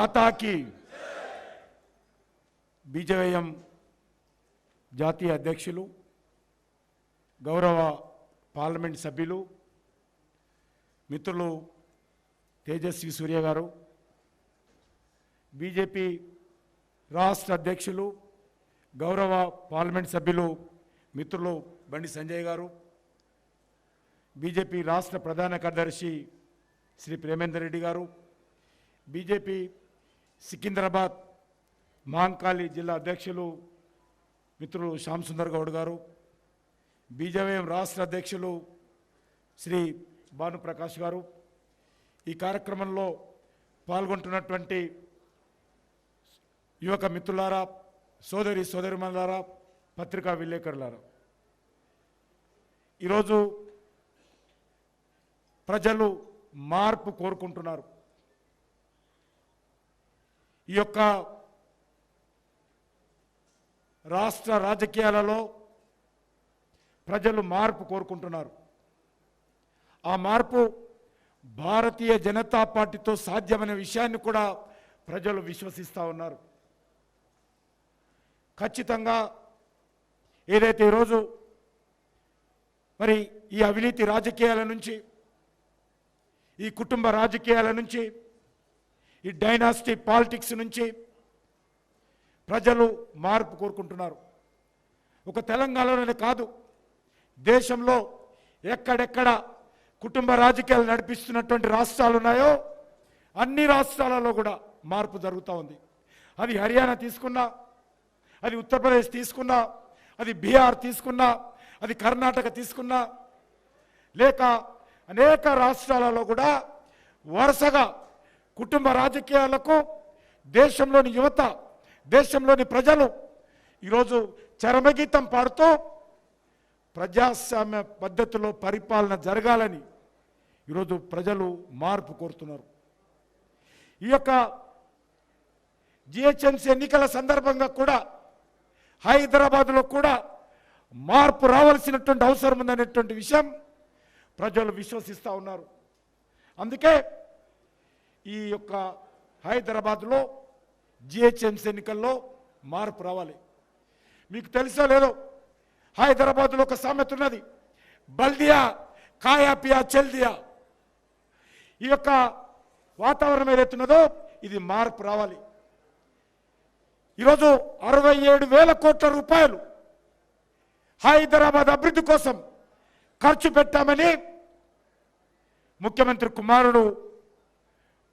माता की बीजेएम జాతీయ అధ్యక్షులు గౌరవ పార్లమెంట్ సభ్యులు మిత్రులు తేజస్వి సూర్య గారు, బీజేపీ రాష్ట్ర అధ్యక్షులు గౌరవ పార్లమెంట్ సభ్యులు మిత్రులు బండి సంజయ్ గారు, బీజేపీ రాష్ట్ర ప్రధాన కార్యదర్శి శ్రీ ప్రేమేందర్ రెడ్డి గారు, బీజేపీ సికింద్రాబాద్ మహంకాళి జిల్లా అధ్యక్షులు మిత్రులు శ్యామ్ సుందర్ గౌడ్ గారు, బీజేఎం రాష్ట్ర అధ్యక్షులు శ్రీ భానుప్రకాష్ గారు, ఈ కార్యక్రమంలో పాల్గొంటున్నటువంటి యువక మిత్రులారా, సోదరిమణులారా, పత్రికా విలేకరులారా, ఈరోజు ప్రజలు మార్పు కోరుకుంటున్నారు. ఈ యొక్క రాష్ట్ర రాజకీయాలలో ప్రజలు మార్పు కోరుకుంటున్నారు. ఆ మార్పు భారతీయ జనతా పార్టీతో సాధ్యమనే విషయాన్ని కూడా ప్రజలు విశ్వసిస్తూ ఉన్నారు. ఖచ్చితంగా ఏదైతే ఈరోజు మరి ఈ అవినీతి రాజకీయాల నుంచి, ఈ కుటుంబ రాజకీయాల నుంచి, ఈ డైనాసిటీ పాలిటిక్స్ నుంచి ప్రజలు మార్పు కోరుకుంటున్నారు. ఒక తెలంగాణలోనే కాదు, దేశంలో ఎక్కడెక్కడ కుటుంబ రాజకీయాలు నడిపిస్తున్నటువంటి రాష్ట్రాలు ఉన్నాయో అన్ని రాష్ట్రాలలో కూడా మార్పు జరుగుతూ ఉంది. అది హర్యానా తీసుకున్నా, అది ఉత్తరప్రదేశ్ తీసుకున్నా, అది బీహార్ తీసుకున్నా, అది కర్ణాటక తీసుకున్నా, లేక అనేక రాష్ట్రాలలో కూడా వరుసగా కుటుంబ రాజకీయాలకు దేశంలోని యువత, దేశంలోని ప్రజలు ఈరోజు చరమగీతం పాడుతూ ప్రజాస్వామ్య పద్ధతిలో పరిపాలన జరగాలని ఈరోజు ప్రజలు మార్పు కోరుతున్నారు. ఈ యొక్క జిహెచ్ఎంసీ ఎన్నికల సందర్భంగా కూడా హైదరాబాద్లో కూడా మార్పు రావాల్సినటువంటి అవసరం ఉందనేటువంటి విషయం ప్రజలు విశ్వసిస్తూ ఉన్నారు. అందుకే ఈ యొక్క హైదరాబాద్లో జిహెచ్ఎంసీ ఎన్నికల్లో మార్పు రావాలి. మీకు తెలుసో లేదో, హైదరాబాద్లో ఒక సామెత ఉన్నది, బల్దియా కాయా పియా చెల్ దియా. ఈ యొక్క వాతావరణం ఏదైతున్నదో ఇది మార్పు రావాలి. ఈరోజు 67,000 కోట్ల రూపాయలు హైదరాబాద్ అభివృద్ధి కోసం ఖర్చు పెట్టామని ముఖ్యమంత్రి కుమారుడు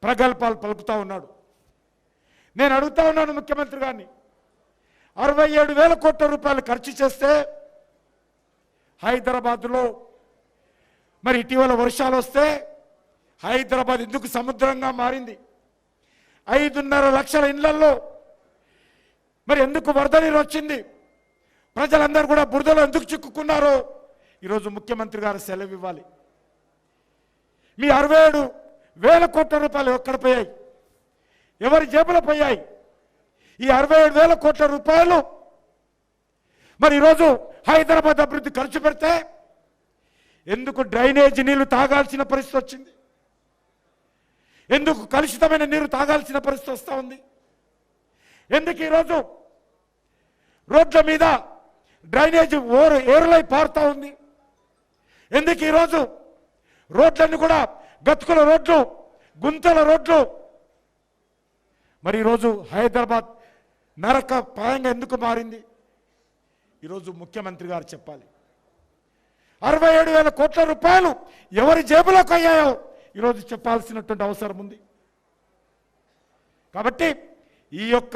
ప్రగల్భాలు పలుకుతూ ఉన్నాడు. నేను అడుగుతా ఉన్నాను ముఖ్యమంత్రి గారిని, 67,000 కోట్ల రూపాయలు ఖర్చు చేస్తే హైదరాబాద్లో మరి ఇటీవల వర్షాలు వస్తే హైదరాబాద్ ఎందుకు సముద్రంగా మారింది? 5.5 లక్షల ఇళ్లలో మరి ఎందుకు వరద నీరు వచ్చింది? ప్రజలందరూ కూడా బురదలో ఎందుకు చిక్కుకున్నారో ఈరోజు ముఖ్యమంత్రి గారు సెలవు ఇవ్వాలి. మీ 67,000 కోట్ల రూపాయలు ఎక్కడ పోయాయి? ఎవరి జేబులో పోయాయి? ఈ 67,000 కోట్ల రూపాయలు మరి ఈరోజు హైదరాబాద్ అభివృద్ధి ఖర్చు పెడితే ఎందుకు డ్రైనేజీ నీళ్లు తాగాల్సిన పరిస్థితి వచ్చింది? ఎందుకు కలుషితమైన నీరు తాగాల్సిన పరిస్థితి వస్తూ ఉంది? ఎందుకు ఈరోజు రోడ్ల మీద డ్రైనేజీ ఏరులై పారుతూ ఉంది? ఎందుకు ఈరోజు రోడ్లన్నీ కూడా గతుకుల రోడ్లు, గుంతల రోడ్లు? మరి ఈరోజు హైదరాబాద్ నరక ప్రాయంగా ఎందుకు మారింది? ఈరోజు ముఖ్యమంత్రి గారు చెప్పాలి. 67,000 కోట్ల రూపాయలు ఎవరి జేబులోకి అయ్యాయో ఈరోజు చెప్పాల్సినటువంటి అవసరం ఉంది. కాబట్టి ఈ యొక్క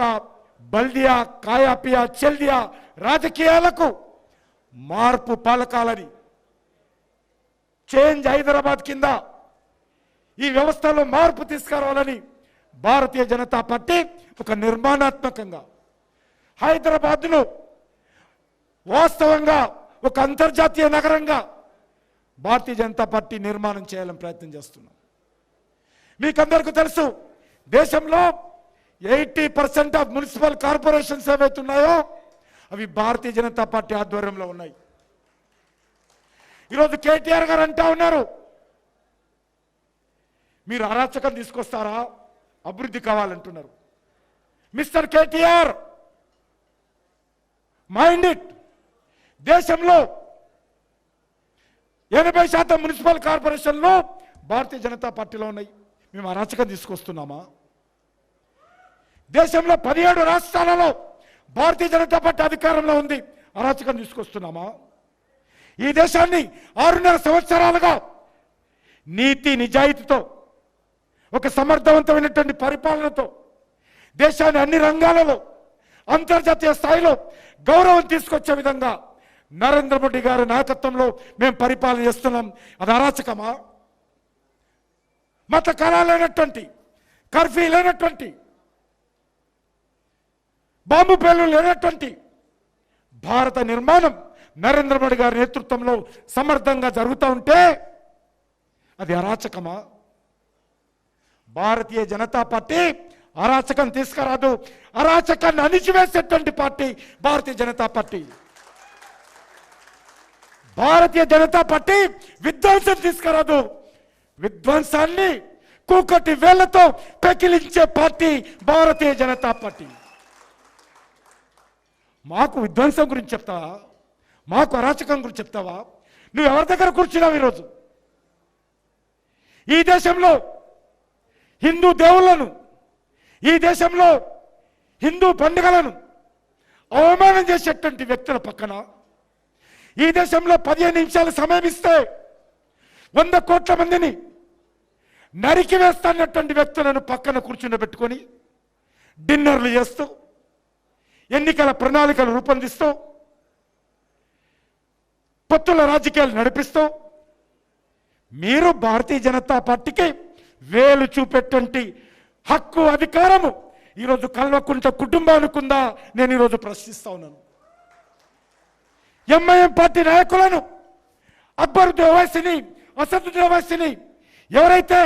బల్దియా కాయా పియా చెల్దియా రాజకీయాలకు మార్పు పాలకాలని, చేంజ్ హైదరాబాద్ కింద ఈ వ్యవస్థలో మార్పు తీసుకురావాలని భారతీయ జనతా పార్టీ ఒక నిర్మాణాత్మకంగా హైదరాబాద్ను వాస్తవంగా ఒక అంతర్జాతీయ నగరంగా భారతీయ జనతా పార్టీ నిర్మాణం చేయాలని ప్రయత్నం చేస్తున్నాం. మీకందరికీ తెలుసు, దేశంలో 80% ఆఫ్ మున్సిపల్ కార్పొరేషన్స్ ఏవైతున్నాయో అవి భారతీయ జనతా పార్టీ ఆధ్వర్యంలో ఉన్నాయి. ఈరోజు కేటీఆర్ గారు అంటా ఉన్నారు, మీరు అరాచకం తీసుకొస్తారా, అభివృద్ధి కావాలంటున్నారు. Mister KTR, mind it. దేశంలో 80% మున్సిపల్ కార్పొరేషన్లు భారతీయ జనతా పార్టీలో ఉన్నాయి. మేము అరాచకం తీసుకొస్తున్నామా? దేశంలో 17 రాష్ట్రాలలో భారతీయ జనతా పార్టీ అధికారంలో ఉంది, అరాచకం తీసుకొస్తున్నామా? ఈ దేశాన్ని 6.5 సంవత్సరాలుగా నీతి నిజాయితీతో, ఒక సమర్థవంతమైనటువంటి పరిపాలనతో దేశాన్ని అన్ని రంగాలలో అంతర్జాతీయ స్థాయిలో గౌరవం తీసుకొచ్చే విధంగా నరేంద్ర మోడీ గారి నాయకత్వంలో మేము పరిపాలన చేస్తున్నాం. అది అరాచకమా? మత కళ లేనటువంటి, కర్ఫ్యూ లేనటువంటి, బాంబు పేలు లేనటువంటి భారత నిర్మాణం నరేంద్ర మోడీ గారి నేతృత్వంలో సమర్థంగా జరుగుతూ ఉంటే అది అరాచకమా? భారతీయ జనతా పార్టీ అరాచకం తీసుకురాదు. అరాచకాన్ని అణిచివేసేటువంటి పార్టీ భారతీయ జనతా పార్టీ. భారతీయ జనతా పార్టీ విధ్వంసం తీసుకురాదు. విధ్వంసాన్ని కూకటి వేళ్లతో పెకిలించే పార్టీ భారతీయ జనతా పార్టీ. మాకు విధ్వంసం గురించి చెప్తావా? మాకు అరాచకం గురించి చెప్తావా? నువ్వు ఎవరి దగ్గర కూర్చున్నావు ఈరోజు? ఈ దేశంలో హిందూ దేవుళ్లను, ఈ దేశంలో హిందూ పండుగలను అవమానం చేసేటువంటి వ్యక్తుల పక్కన, ఈ దేశంలో 15 నిమిషాలు సమయం ఇస్తే 100 కోట్ల మందిని నరికి వేస్తానటువంటి వ్యక్తులను పక్కన కూర్చుండబెట్టుకొని డిన్నర్లు చేస్తూ, ఎన్నికల ప్రణాళికలు రూపొందిస్తూ, పొత్తుల రాజకీయాలు నడిపిస్తూ మీరు భారతీయ జనతా పార్టీకి వేలు చూపెట్టువంటి హక్కు, అధికారము ఈరోజు కల్వకుంట్ల కుటుంబానికి ఉందా? నేను ఈరోజు ప్రశ్నిస్తా ఉన్నాను. ఎంఐఎం పార్టీ నాయకులను, అక్బరుద్దీన్ ఓవైసీని, అసదుద్దీన్ ఓవైసీని ఎవరైతే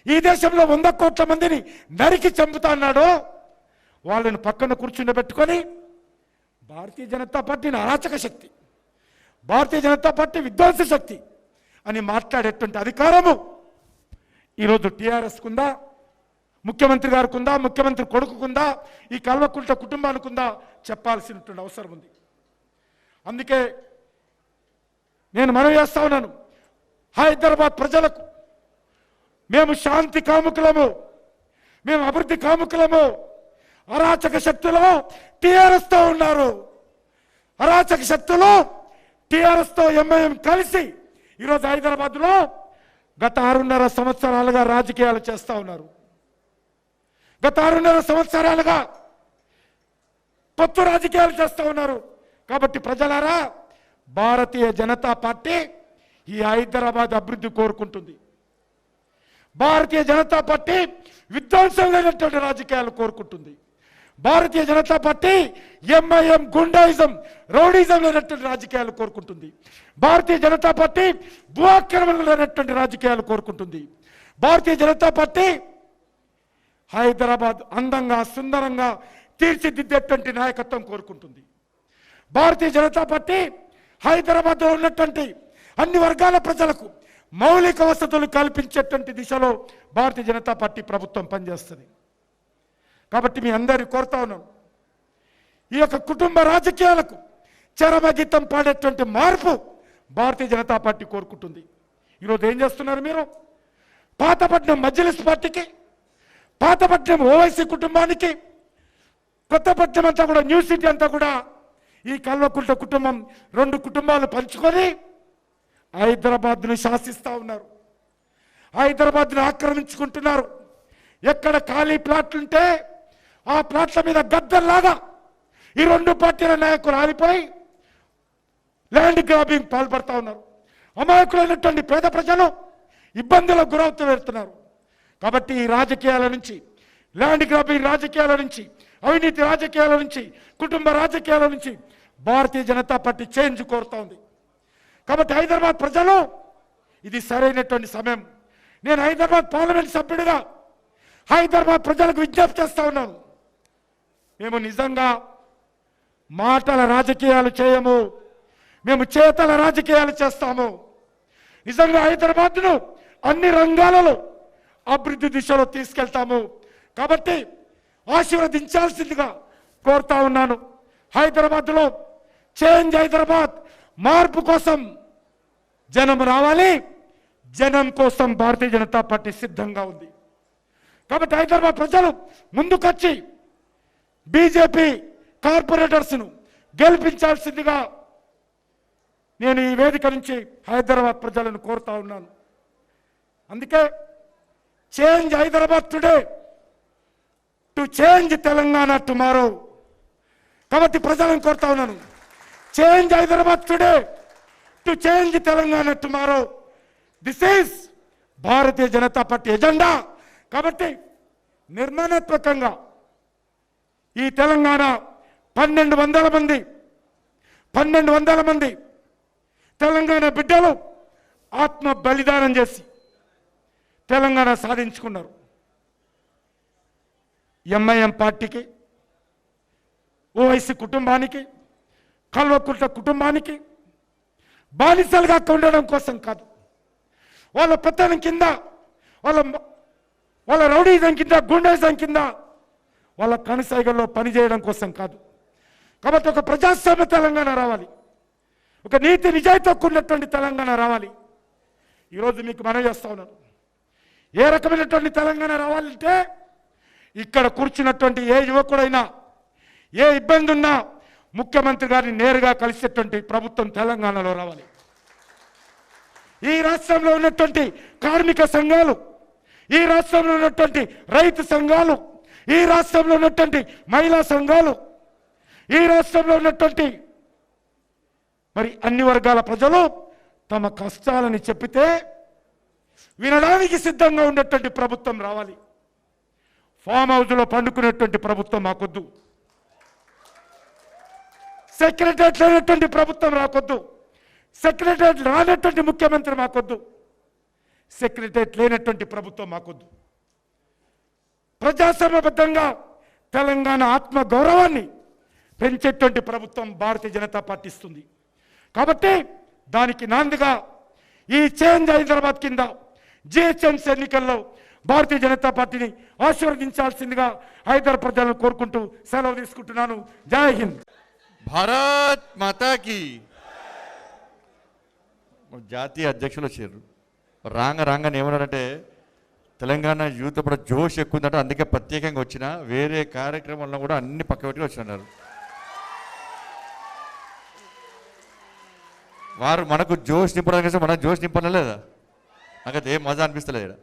ఈ దేశంలో 100 కోట్ల మందిని నరికి చంపుతా అన్నాడో వాళ్ళని పక్కన కూర్చుండబెట్టుకొని భారతీయ జనతా పార్టీని అరాచక శక్తి, భారతీయ జనతా పార్టీ విధ్వంస శక్తి అని మాట్లాడేటువంటి అధికారము ఈరోజు టీఆర్ఎస్కు ఉందా? ముఖ్యమంత్రి గారికి ఉందా? ముఖ్యమంత్రి కొడుకుందా? ఈ కల్వకుంట్ల కుటుంబానికి ఉందా? చెప్పాల్సినటువంటి అవసరం ఉంది. అందుకే నేను మనవి చేస్తా ఉన్నాను హైదరాబాద్ ప్రజలకు, మేము శాంతి కాముకులము, మేము అభివృద్ధి కాముకులము. అరాచక శక్తులు టీఆర్ఎస్తో ఉన్నారు. అరాచక శక్తులు టీఆర్ఎస్తో ఎంఐఎం కలిసి ఈరోజు హైదరాబాద్లో గత 6.5 సంవత్సరాలుగా రాజకీయాలు చేస్తూ ఉన్నారు. గత 6.5 సంవత్సరాలుగా పొత్తు రాజకీయాలు చేస్తూ ఉన్నారు. కాబట్టి ప్రజలారా, భారతీయ జనతా పార్టీ ఈ హైదరాబాద్ అభివృద్ధి కోరుకుంటుంది. భారతీయ జనతా పార్టీ విధ్వంసం లేనటువంటి రాజకీయాలు కోరుకుంటుంది. భారతీయ జనతా పార్టీ ఎంఐఎం గుండాయిజం, రౌడీజం లేనటువంటి రాజకీయాలు కోరుకుంటుంది. భారతీయ జనతా పార్టీ భూఆక్రమణ లేనటువంటి రాజకీయాలు కోరుకుంటుంది. భారతీయ జనతా పార్టీ హైదరాబాద్ అందంగా, సుందరంగా తీర్చిదిద్దేటువంటి నాయకత్వం కోరుకుంటుంది. భారతీయ జనతా పార్టీ హైదరాబాద్లో ఉన్నటువంటి అన్ని వర్గాల ప్రజలకు మౌలిక వసతులు కల్పించేటువంటి దిశలో భారతీయ జనతా పార్టీ ప్రభుత్వం పనిచేస్తుంది. కాబట్టి మీ అందరినీ కోరుతా ఉన్నాను, ఈ యొక్క కుటుంబ రాజకీయాలకు చరమగీతం పాడేటువంటి మార్పు భారతీయ జనతా పార్టీ కోరుకుంటుంది. ఈరోజు ఏం చేస్తున్నారు మీరు? పాతపట్నం మజ్లిస్ పార్టీకి, పాతపట్నం ఓవైసీ కుటుంబానికి, కొత్తపట్నం అంతా కూడా, న్యూ సిటీ అంతా కూడా ఈ కల్వకుంట్ల కుటుంబం 2 కుటుంబాలు పంచుకొని హైదరాబాద్ను శాసిస్తూ ఉన్నారు. హైదరాబాద్ను ఆక్రమించుకుంటున్నారు. ఎక్కడ ఖాళీ ప్లాట్లుంటే ఆ ప్లాట్ల మీద గద్దల్లాగా ఈ 2 పార్టీల నాయకులు ఆడిపోయి ల్యాండ్ గ్రాబింగ్ పాల్పడతా ఉన్నారు. అమాయకులైనటువంటి పేద ప్రజలు ఇబ్బందులకు గురవుతూ వెళ్తున్నారు. కాబట్టి ఈ రాజకీయాల నుంచి, ల్యాండ్ గ్రాబింగ్ రాజకీయాల నుంచి, అవినీతి రాజకీయాల నుంచి, కుటుంబ రాజకీయాల నుంచి భారతీయ జనతా పార్టీ చేంజ్ కోరుతా ఉంది. కాబట్టి హైదరాబాద్ ప్రజలు, ఇది సరైనటువంటి సమయం. నేను హైదరాబాద్ పార్లమెంట్ సభ్యుడిగా హైదరాబాద్ ప్రజలకు విజ్ఞప్తి చేస్తా ఉన్నాను. మేము నిజంగా మాటల రాజకీయాలు చేయము, మేము చేతల రాజకీయాలు చేస్తాము. నిజంగా హైదరాబాద్ను అన్ని రంగాలలో అభివృద్ధి దిశలో తీసుకెళ్తాము. కాబట్టి ఆశీర్వదించాల్సిందిగా కోరుతా ఉన్నాను. హైదరాబాద్లో చేంజ్ హైదరాబాద్ మార్పు కోసం జనం రావాలి. జనం కోసం భారతీయ జనతా పార్టీ సిద్ధంగా ఉంది. కాబట్టి హైదరాబాద్ ప్రజలు ముందుకొచ్చి బీజేపీ కార్పొరేటర్స్ను గెలిపించాల్సిందిగా నేను ఈ వేదిక నుంచి హైదరాబాద్ ప్రజలను కోరుతా ఉన్నాను. అందుకే change Hyderabad today to change Telangana tomorrow. కాబట్టి ప్రజలను కోరుతా ఉన్నాను, change Hyderabad today to change Telangana tomorrow. This is Bharatiya Janata party agenda. కాబట్టి నిర్మాణాత్మకంగా ఈ తెలంగాణ 1200 మంది తెలంగాణ బిడ్డలు ఆత్మ బలిదానం చేసి తెలంగాణ సాధించుకున్నారు. ఎంఐఎం పార్టీకి, ఓవైసీ కుటుంబానికి, కల్వకుంట్ల కుటుంబానికి బానిసలుగా ఉండడం కోసం కాదు, వాళ్ళ పెత్తనం కింద, వాళ్ళ రౌడీజం కింద, గుండెజం కింద, వాళ్ళ కనుసైగల్లో పనిచేయడం కోసం కాదు. కాబట్టి ఒక ప్రజాస్వామ్య తెలంగాణ రావాలి, ఒక నీతి నిజాయితీతో కూడినటువంటి తెలంగాణ రావాలి. ఈరోజు మీకు మనవి చేస్తా ఉన్నాను, ఏ రకమైనటువంటి తెలంగాణ రావాలంటే ఇక్కడ కూర్చున్నటువంటి ఏ యువకుడైనా ఏ ఇబ్బంది ఉన్నా ముఖ్యమంత్రి గారిని నేరుగా కలిసేటువంటి ప్రభుత్వం తెలంగాణలో రావాలి. ఈ రాష్ట్రంలో ఉన్నటువంటి కార్మిక సంఘాలు, ఈ రాష్ట్రంలో ఉన్నటువంటి రైతు సంఘాలు, ఈ రాష్ట్రంలో ఉన్నటువంటి మహిళా సంఘాలు, ఈ రాష్ట్రంలో ఉన్నటువంటి మరి అన్ని వర్గాల ప్రజలు తమ కష్టాలని చెప్పితే వినడానికి సిద్ధంగా ఉన్నటువంటి ప్రభుత్వం రావాలి. ఫామ్ హౌస్లో పండుకునేటువంటి ప్రభుత్వం మాకొద్దు, సెక్రటరియట్ లేనటువంటి ప్రభుత్వం రాకొద్దు, సెక్రటరియట్ రానటువంటి ముఖ్యమంత్రి మాకొద్దు, సెక్రటరియట్ లేనటువంటి ప్రభుత్వం మాకొద్దు. ప్రజాస్వామ్యబద్ధంగా తెలంగాణ ఆత్మ గౌరవాన్ని పెంచేటువంటి ప్రభుత్వం భారతీయ జనతా పార్టీ ఇస్తుంది. కాబట్టి దానికి నాందిగా ఈ చేంజ్ హైదరాబాద్ కింద జిహెచ్ఎంసీ ఎన్నికల్లో భారతీయ జనతా పార్టీని ఆశీర్వదించాల్సిందిగా హైదరాబాద్ ప్రజలను కోరుకుంటూ సెలవు తీసుకుంటున్నాను. జై హింద్. భారత్ మాతాకి. జాతీయ అధ్యక్షులు వచ్చారు. రాగానే ఏమన్నారంటే తెలంగాణ యూత్ కూడా జోష్ ఎక్కువ ఉందంటే అందుకే ప్రత్యేకంగా వచ్చిన, వేరే కార్యక్రమాల్లో కూడా అన్ని పక్క పెట్టి వచ్చినారు. వారు మనకు జోష్ నింపడానికి మన జోష్ నింపడం లేదా? నాకైతే ఏం మజా అనిపిస్తలేదు.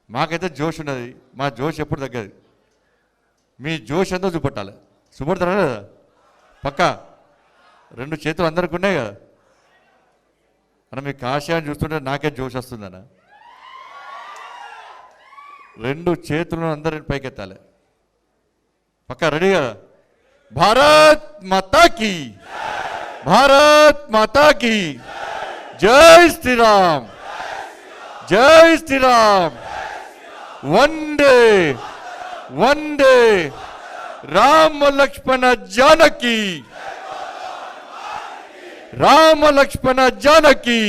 మాకైతే జోష్ ఉన్నది, మా జోష్ ఎప్పుడు తగ్గదు. మీ జోష్ ఎంతో చూపెట్టాలి. చూపెడతారా లేదా? పక్క 2 చేతులు అందరికి ఉన్నాయి కదా. మనం మీ కాషాయాన్ని చూస్తుంటే నాకే జోష్ వస్తుందన్న. 2 చేతులను అందరిని పైకెత్తాలి. పక్క రెడీ కదా? భారత్ మాతాకి, భారత్ మాతాకి. జై శ్రీరామ్, జై శ్రీరామ్. వందే వందే రామ లక్ష్మణ జానకి, రామ లక్ష్మణ జానకి.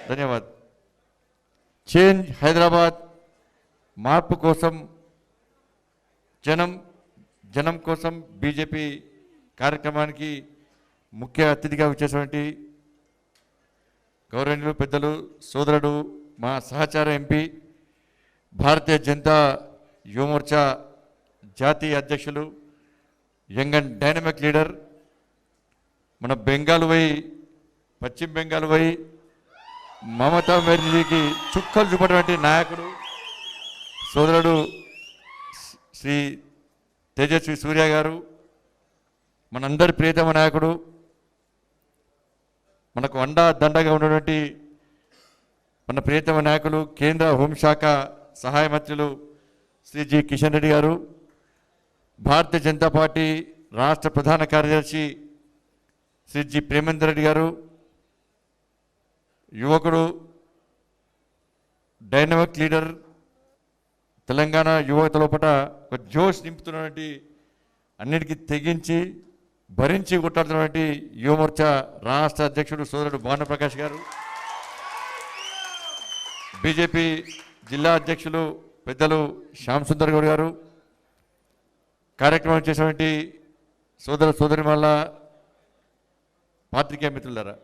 ధన్యవాద్. చేంజ్ హైదరాబాద్ మార్పు కోసం జనం కోసం బీజేపీ కార్యక్రమానికి ముఖ్య అతిథిగా వచ్చేటువంటి గౌరవనీయులు పెద్దలు సోదరుడు మా సహచార ఎంపీ భారతీయ జనతా యువమోర్చా జాతీయ అధ్యక్షులు యంగ్ అండ్ డైనమిక్ లీడర్, మన బెంగాల్ పోయి పశ్చిమ బెంగాల్ పోయి మమతా బెనర్జీకి చుక్కలు చూపటువంటి నాయకుడు సోదరుడు శ్రీ తేజస్వి సూర్య గారు, మనందరి ప్రియతమ నాయకుడు, మనకు అండా దండగా ఉన్నటువంటి మన ప్రియతమ నాయకులు కేంద్ర హోంశాఖ సహాయ మంత్రులు శ్రీ జి కిషన్ రెడ్డి గారు, భారతీయ జనతా పార్టీ రాష్ట్ర ప్రధాన కార్యదర్శి శ్రీ జి ప్రేమేందర్ రెడ్డి గారు, యువకుడు డైనమిక్ లీడర్, తెలంగాణ యువత లోపల ఒక జోష్ నింపుతున్నటువంటి, అన్నిటికీ తెగించి భరించి కొట్టాడుతున్నటువంటి యువమోర్చా రాష్ట్ర అధ్యక్షుడు సోదరుడు భానుప్రకాష్ గారు, బీజేపీ జిల్లా అధ్యక్షులు పెద్దలు శ్యామ్ సుందర్ గౌడ్ గారు, కార్యక్రమం చేసినటువంటి సోదర సోదరిమణుల పాత్రికేయ మిత్రులారా,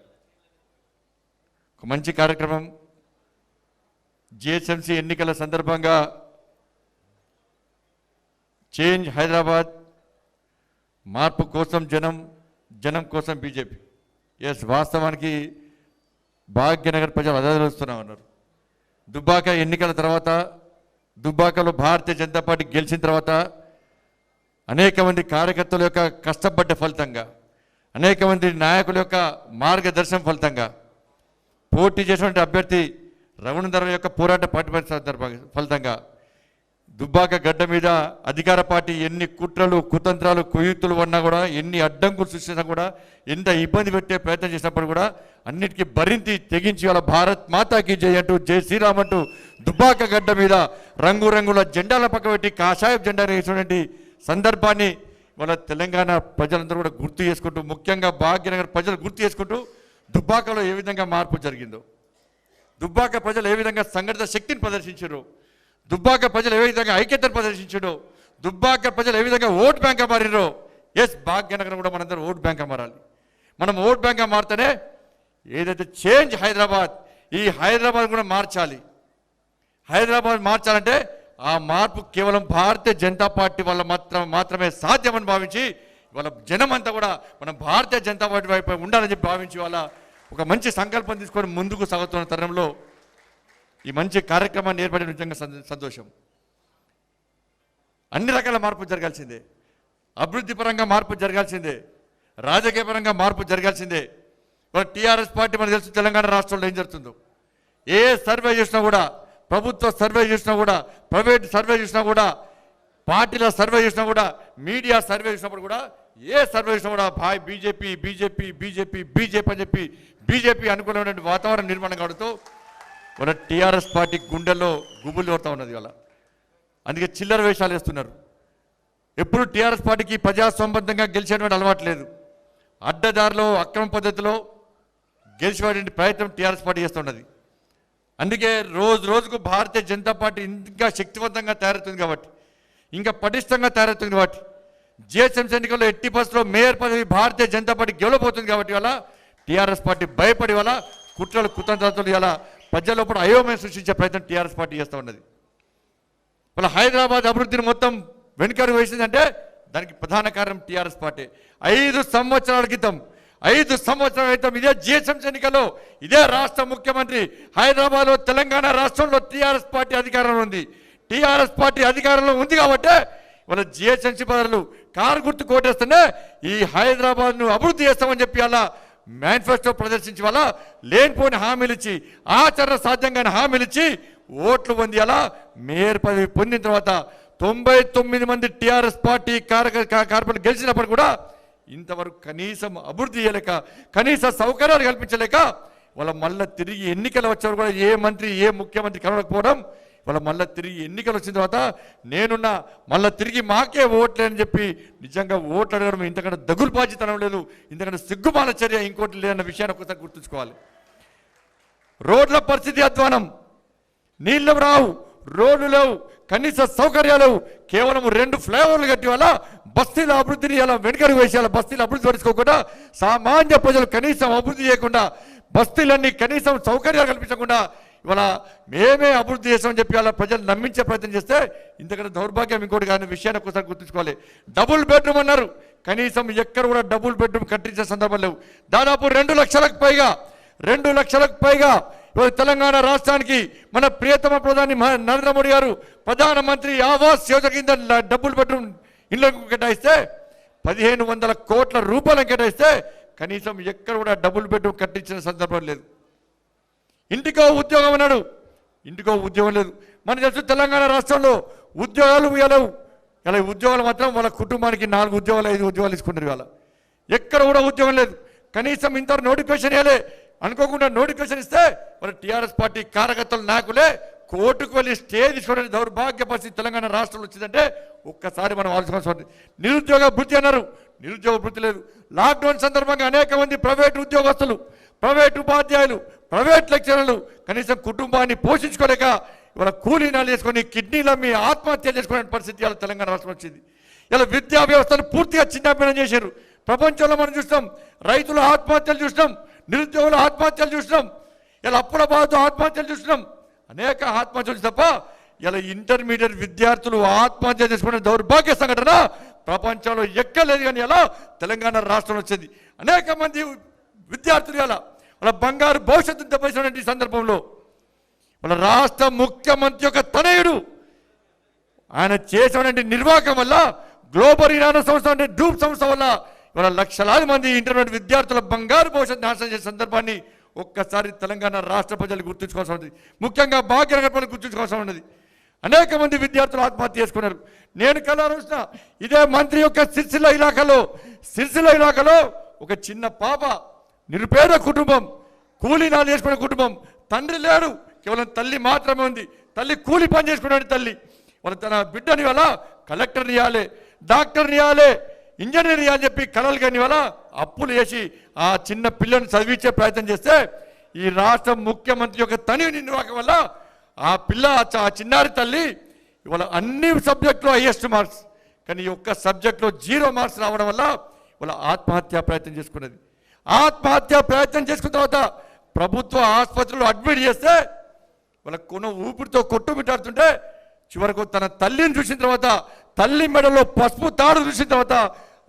ఒక మంచి కార్యక్రమం. జిహెచ్ఎంసీ ఎన్నికల సందర్భంగా చేంజ్ హైదరాబాద్, మార్పు కోసం జనం, జనం కోసం బీజేపీ. ఎస్, వాస్తవానికి భాగ్యనగర్ ప్రజలు అదలుస్తున్నామన్నారు. దుబ్బాక ఎన్నికల తర్వాత, దుబ్బాకలో భారతీయ జనతా పార్టీ గెలిచిన తర్వాత అనేక మంది కార్యకర్తల యొక్క కష్టపడ్డ ఫలితంగా, అనేక మంది నాయకుల యొక్క మార్గదర్శనం ఫలితంగా, పోటీ చేసినటువంటి అభ్యర్థి రఘునందన్ యొక్క పోరాట ఫలితంగా దుబ్బాక గడ్డ మీద అధికార పార్టీ ఎన్ని కుట్రలు, కుతంత్రాలు, కుయుక్తులు ఉన్నా కూడా, ఎన్ని అడ్డంకులు సృష్టించినా కూడా, ఎంత ఇబ్బంది పెట్టే ప్రయత్నం చేసినప్పుడు కూడా అన్నిటికీ భరించి తెగించి వాళ్ళ భారత్ మాతాకి జై అంటూ, జై శ్రీరామ్ అంటూ దుబ్బాక గడ్డ మీద రంగురంగుల జెండాల పక్క పెట్టి కాషాయ జెండా వేసినటువంటి సందర్భాన్ని వాళ్ళ తెలంగాణ ప్రజలందరూ కూడా గుర్తు చేసుకుంటూ, ముఖ్యంగా భాగ్యనగర్ ప్రజలు గుర్తు చేసుకుంటూ దుబ్బాకలో ఏ విధంగా మార్పు జరిగిందో, దుబ్బాక ప్రజలు ఏ విధంగా సంఘటిత శక్తిని ప్రదర్శించారు, దుబ్బాక ప్రజలు ఏ విధంగా ఐక్యతను ప్రదర్శించారో, దుబ్బాక ప్రజలు ఏ విధంగా ఓట్ బ్యాంక్గా మారినో. ఎస్, భాగ్యనగరం కూడా మనందరం ఓట్ బ్యాంక్గా మారాలి. మనం ఓట్ బ్యాంక్గా మారితేనే ఏదైతే చేంజ్ హైదరాబాద్, ఈ హైదరాబాద్ కూడా మార్చాలి. హైదరాబాద్ మార్చాలంటే ఆ మార్పు కేవలం భారతీయ జనతా పార్టీ వల్ల మాత్రమే సాధ్యమని భావించి వాళ్ళ జనం అంతా కూడా మనం భారతీయ జనతా పార్టీ వైపు ఉండాలని చెప్పి భావించి వాళ్ళ ఒక మంచి సంకల్పం తీసుకొని ముందుకు సాగుతున్న తరుణంలో ఈ మంచి కార్యక్రమాన్ని ఏర్పడిన నిజంగా సంతోషం. అన్ని రకాల మార్పు జరగాల్సిందే, అభివృద్ధి పరంగా మార్పు జరగాల్సిందే, రాజకీయ పరంగా మార్పు జరగాల్సిందే. మన టీఆర్ఎస్ పార్టీ మనకు తెలుసు తెలంగాణ రాష్ట్రంలో ఏం జరుగుతుందో. ఏ సర్వే చేసినా కూడా, ప్రభుత్వ సర్వే చేసినా కూడా, ప్రైవేట్ సర్వే చేసినా కూడా, పార్టీల సర్వే చేసినా కూడా, మీడియా సర్వే చేసినప్పుడు కూడా, ఏ సర్వే చేసినా కూడా బీజేపీ బీజేపీ బీజేపీ బీజేపీ అని చెప్పి బీజేపీ అనుకూలమైనటువంటి వాతావరణం నిర్మాణం కావడంతో మన టీఆర్ఎస్ పార్టీ గుండెల్లో గుబులు కొడతా ఉన్నది వాళ్ళ. అందుకే చిల్లర వేషాలు వేస్తున్నారు. ఎప్పుడు టీఆర్ఎస్ పార్టీకి ప్రజాసంబంధంగా గెలిచేటువంటి అలవాటు లేదు. అడ్డదారిలో అక్రమ పద్ధతిలో గెలిచేటువంటి ప్రయత్నం టీఆర్ఎస్ పార్టీ చేస్తున్నది. అందుకే రోజు రోజుకు భారతీయ జనతా పార్టీ ఇంకా శక్తివంతంగా తయారవుతుంది కాబట్టి, ఇంకా పటిష్టంగా తయారవుతుంది కాబట్టి, జిహెచ్ఎంసీ ఎన్నికల్లో ఎట్టి పరిస్థితుల్లో మేయర్ పదవి భారతీయ జనతా పార్టీ గెలవబోతుంది కాబట్టి వల్ల టీఆర్ఎస్ పార్టీ భయపడి వల్ల కుట్రలు కుతంత్రాలతో ఇలా ప్రజల లోపల అయోమయం సృష్టించే ప్రయత్నం టీఆర్ఎస్ పార్టీ చేస్తూ ఉన్నది. వాళ్ళ హైదరాబాద్ అభివృద్ధిని మొత్తం వెనుకడుగు వేసిందంటే దానికి ప్రధాన కారణం టీఆర్ఎస్ పార్టీ. 5 సంవత్సరాల క్రితం ఇదే జిహెచ్ఎంసీ ఎన్నికల్లో ఇదే రాష్ట్ర ముఖ్యమంత్రి హైదరాబాద్లో, తెలంగాణ రాష్ట్రంలో టీఆర్ఎస్ పార్టీ అధికారంలో ఉంది. టీఆర్ఎస్ పార్టీ అధికారంలో ఉంది కాబట్టి వాళ్ళ జిహెచ్ఎంసీ పదవులు కారు గుర్తు కోటేస్తేనే ఈ హైదరాబాద్ను అభివృద్ధి చేస్తామని చెప్పి అలా మేనిఫెస్టో ప్రదర్శించి వల్ల లేనిపోని హామీలు ఇచ్చి, ఆచరణ సాధ్యంగా హామీలు ఇచ్చి ఓట్లు పొంది అలా మేయర్ పదవి పొందిన తర్వాత 99 మంది టీఆర్ఎస్ పార్టీ కార్పొరేట్ గెలిచినప్పుడు కూడా ఇంతవరకు కనీసం అభివృద్ధి చేయలేక, కనీస సౌకర్యాలు కల్పించలేక వాళ్ళ మళ్ళీ తిరిగి ఎన్నికలు వచ్చేవారు కూడా ఏ మంత్రి, ఏ ముఖ్యమంత్రి కలవకపోవడం. వాళ్ళ మళ్ళీ తిరిగి ఎన్నికలు వచ్చిన తర్వాత నేనున్నా, మళ్ళీ తిరిగి మాకే ఓట్లేని చెప్పి నిజంగా ఓట్లు అడగడం ఇంతకంటే దగులుబాజీతనం లేదు, ఇంతకంటే సిగ్గుమాల చర్య ఇంకోటి లేదన్న విషయాన్ని ఒకసారి గుర్తుంచుకోవాలి. రోడ్ల పరిస్థితి అధ్వానం, నీళ్లు రావు, రోడ్లు లేవు, కనీస సౌకర్యాలు, కేవలం 2 ఫ్లైఓవర్లు కట్టి వల్ల బస్తీల అభివృద్ధిని ఇలా వెనుకడుగు వేసేయాలి. బస్తీలు అభివృద్ధి పరుచుకోకుండా, సామాన్య ప్రజలు కనీసం అభివృద్ధి చేయకుండా, బస్తీలన్నీ కనీసం సౌకర్యాలు కల్పించకుండా ఇవాళ మేమే అభివృద్ధి చేస్తామని చెప్పి అలా ప్రజలు నమ్మించే ప్రయత్నం చేస్తే ఇంతకంటే దౌర్భాగ్యం ఇంకోటి కానీ విషయాన్ని ఒకసారి గుర్తుంచుకోవాలి. డబుల్ బెడ్రూమ్ అన్నారు, కనీసం ఎక్కడ కూడా డబుల్ బెడ్రూమ్ కట్టించే సందర్భం లేవు. దాదాపు 2 లక్షలకు పైగా తెలంగాణ రాష్ట్రానికి మన ప్రియతమ ప్రధాని నరేంద్ర మోడీ గారు ప్రధానమంత్రి ఆవాస్ యోజన కింద డబుల్ బెడ్రూమ్ ఇళ్లకు కేటాయిస్తే 1500 కోట్ల రూపాయలను కేటాయిస్తే కనీసం ఎక్కడ కూడా డబుల్ బెడ్రూమ్ కట్టించిన సందర్భం లేదు. ఇంటికో ఉద్యోగం అన్నాడు, ఇంటికో ఉద్యోగం లేదు. మన తెలుసు తెలంగాణ రాష్ట్రంలో ఉద్యోగాలు ఇవ్వలేవు. ఇలా ఉద్యోగాలు మాత్రం వాళ్ళ కుటుంబానికి 4 ఉద్యోగాలు 5 ఉద్యోగాలు ఇచ్చుకుంటారు. ఇవాళ ఎక్కడ కూడా ఉద్యోగం లేదు. కనీసం ఇంత నోటిఫికేషన్ ఇవ్వలే. అనుకోకుండా నోటిఫికేషన్ ఇస్తే వాళ్ళ టీఆర్ఎస్ పార్టీ కార్యకర్తలు నాయకులే కోర్టుకు వెళ్ళి స్టే తీసుకోవడానికి దౌర్భాగ్య పరిస్థితి తెలంగాణ రాష్ట్రంలో వచ్చిందంటే ఒక్కసారి మనం ఆలోచించాల్సి. నిరుద్యోగ భృతి అన్నారు, నిరుద్యోగ భృతి లేదు. లాక్డౌన్ సందర్భంగా అనేక మంది ప్రైవేటు ఉద్యోగస్తులు, ప్రైవేటు ఉపాధ్యాయులు, ప్రైవేట్ లెక్చరర్లు కనీసం కుటుంబాన్ని పోషించుకోలేక ఇవాళ కూలీనాలు చేసుకొని కిడ్నీలో మీ ఆత్మహత్య చేసుకునే పరిస్థితి ఇవాళ తెలంగాణ రాష్ట్రం వచ్చింది. ఇలా విద్యా వ్యవస్థను పూర్తిగా చిన్నాభిన్నం చేశారు. ప్రపంచంలో మనం చూసినాం, రైతుల ఆత్మహత్యలు చూసినాం, నిరుద్యోగుల ఆత్మహత్యలు చూసినాం, ఇలా అప్పుల బాధతో ఆత్మహత్యలు చూసినాం, అనేక ఆత్మహత్యలు తప్ప ఇలా ఇంటర్మీడియట్ విద్యార్థులు ఆత్మహత్య చేసుకునే దౌర్భాగ్య సంఘటన ప్రపంచంలో ఎక్కలేదు. కానీ ఇలా తెలంగాణ రాష్ట్రం వచ్చింది. అనేక మంది విద్యార్థులు ఇలా వాళ్ళ బంగారు భవిష్యత్తును దెబ్బతీసినటువంటి సందర్భంలో వాళ్ళ రాష్ట్ర ముఖ్యమంత్రి యొక్క తనయుడు ఆయన చేసినటువంటి నిర్వాహకం వల్ల, గ్లోబల్ ఇరానా సంస్థ అంటే డూప్ సంస్థ వల్ల ఇవాళ లక్షలాది మంది ఇంటర్మీడియట్ విద్యార్థుల బంగారు భవిష్యత్తు నాశనం చేసే సందర్భాన్ని ఒక్కసారి తెలంగాణ రాష్ట్ర ప్రజలు గుర్తుంచుకోవాల్సి ఉంటుంది. ముఖ్యంగా భాగ్యనగర్ ప్రజలు గుర్తుంచుకోవాల్సి ఉన్నది. అనేక మంది విద్యార్థులు ఆత్మహత్య చేసుకున్నారు. నేను కలవరుసిన ఇదే మంత్రి యొక్క సిరిసిల్ల ఇలాకాలో ఒక చిన్న పాప, నిరుపేద కుటుంబం, కూలీనాలు చేసుకునే కుటుంబం, తండ్రి లేడు, కేవలం తల్లి మాత్రమే ఉంది. తల్లి కూలి పని చేసుకునే తల్లి వాళ్ళ తన బిడ్డని వల్ల కలెక్టర్ని ఇవ్వాలి, డాక్టర్ని ఇవ్వాలి, ఇంజనీర్ ఇవ్వాలని చెప్పి కలలు కాని వల్ల అప్పులు చేసి ఆ చిన్న పిల్లని చదివించే ప్రయత్నం చేస్తే ఈ రాష్ట్ర ముఖ్యమంత్రి యొక్క తని నిర్వాహకం వల్ల ఆ పిల్ల ఆ చిన్నారి తల్లి ఇవాళ అన్ని సబ్జెక్టులో హైయెస్ట్ మార్క్స్, కానీ ఈ ఒక్క సబ్జెక్టులో 0 మార్క్స్ రావడం వల్ల వాళ్ళ ఆత్మహత్య ప్రయత్నం చేసుకున్నది. ఆత్మహత్య ప్రయత్నం చేసుకున్న తర్వాత ప్రభుత్వ ఆసుపత్రిలో అడ్మిట్ చేస్తే వాళ్ళ కొన ఊపిరితో కొట్టుమిట్టాడుతుంటే చివరకు తన తల్లిని చూసిన తర్వాత, తల్లి మెడలో పసుపు తాడు చూసిన తర్వాత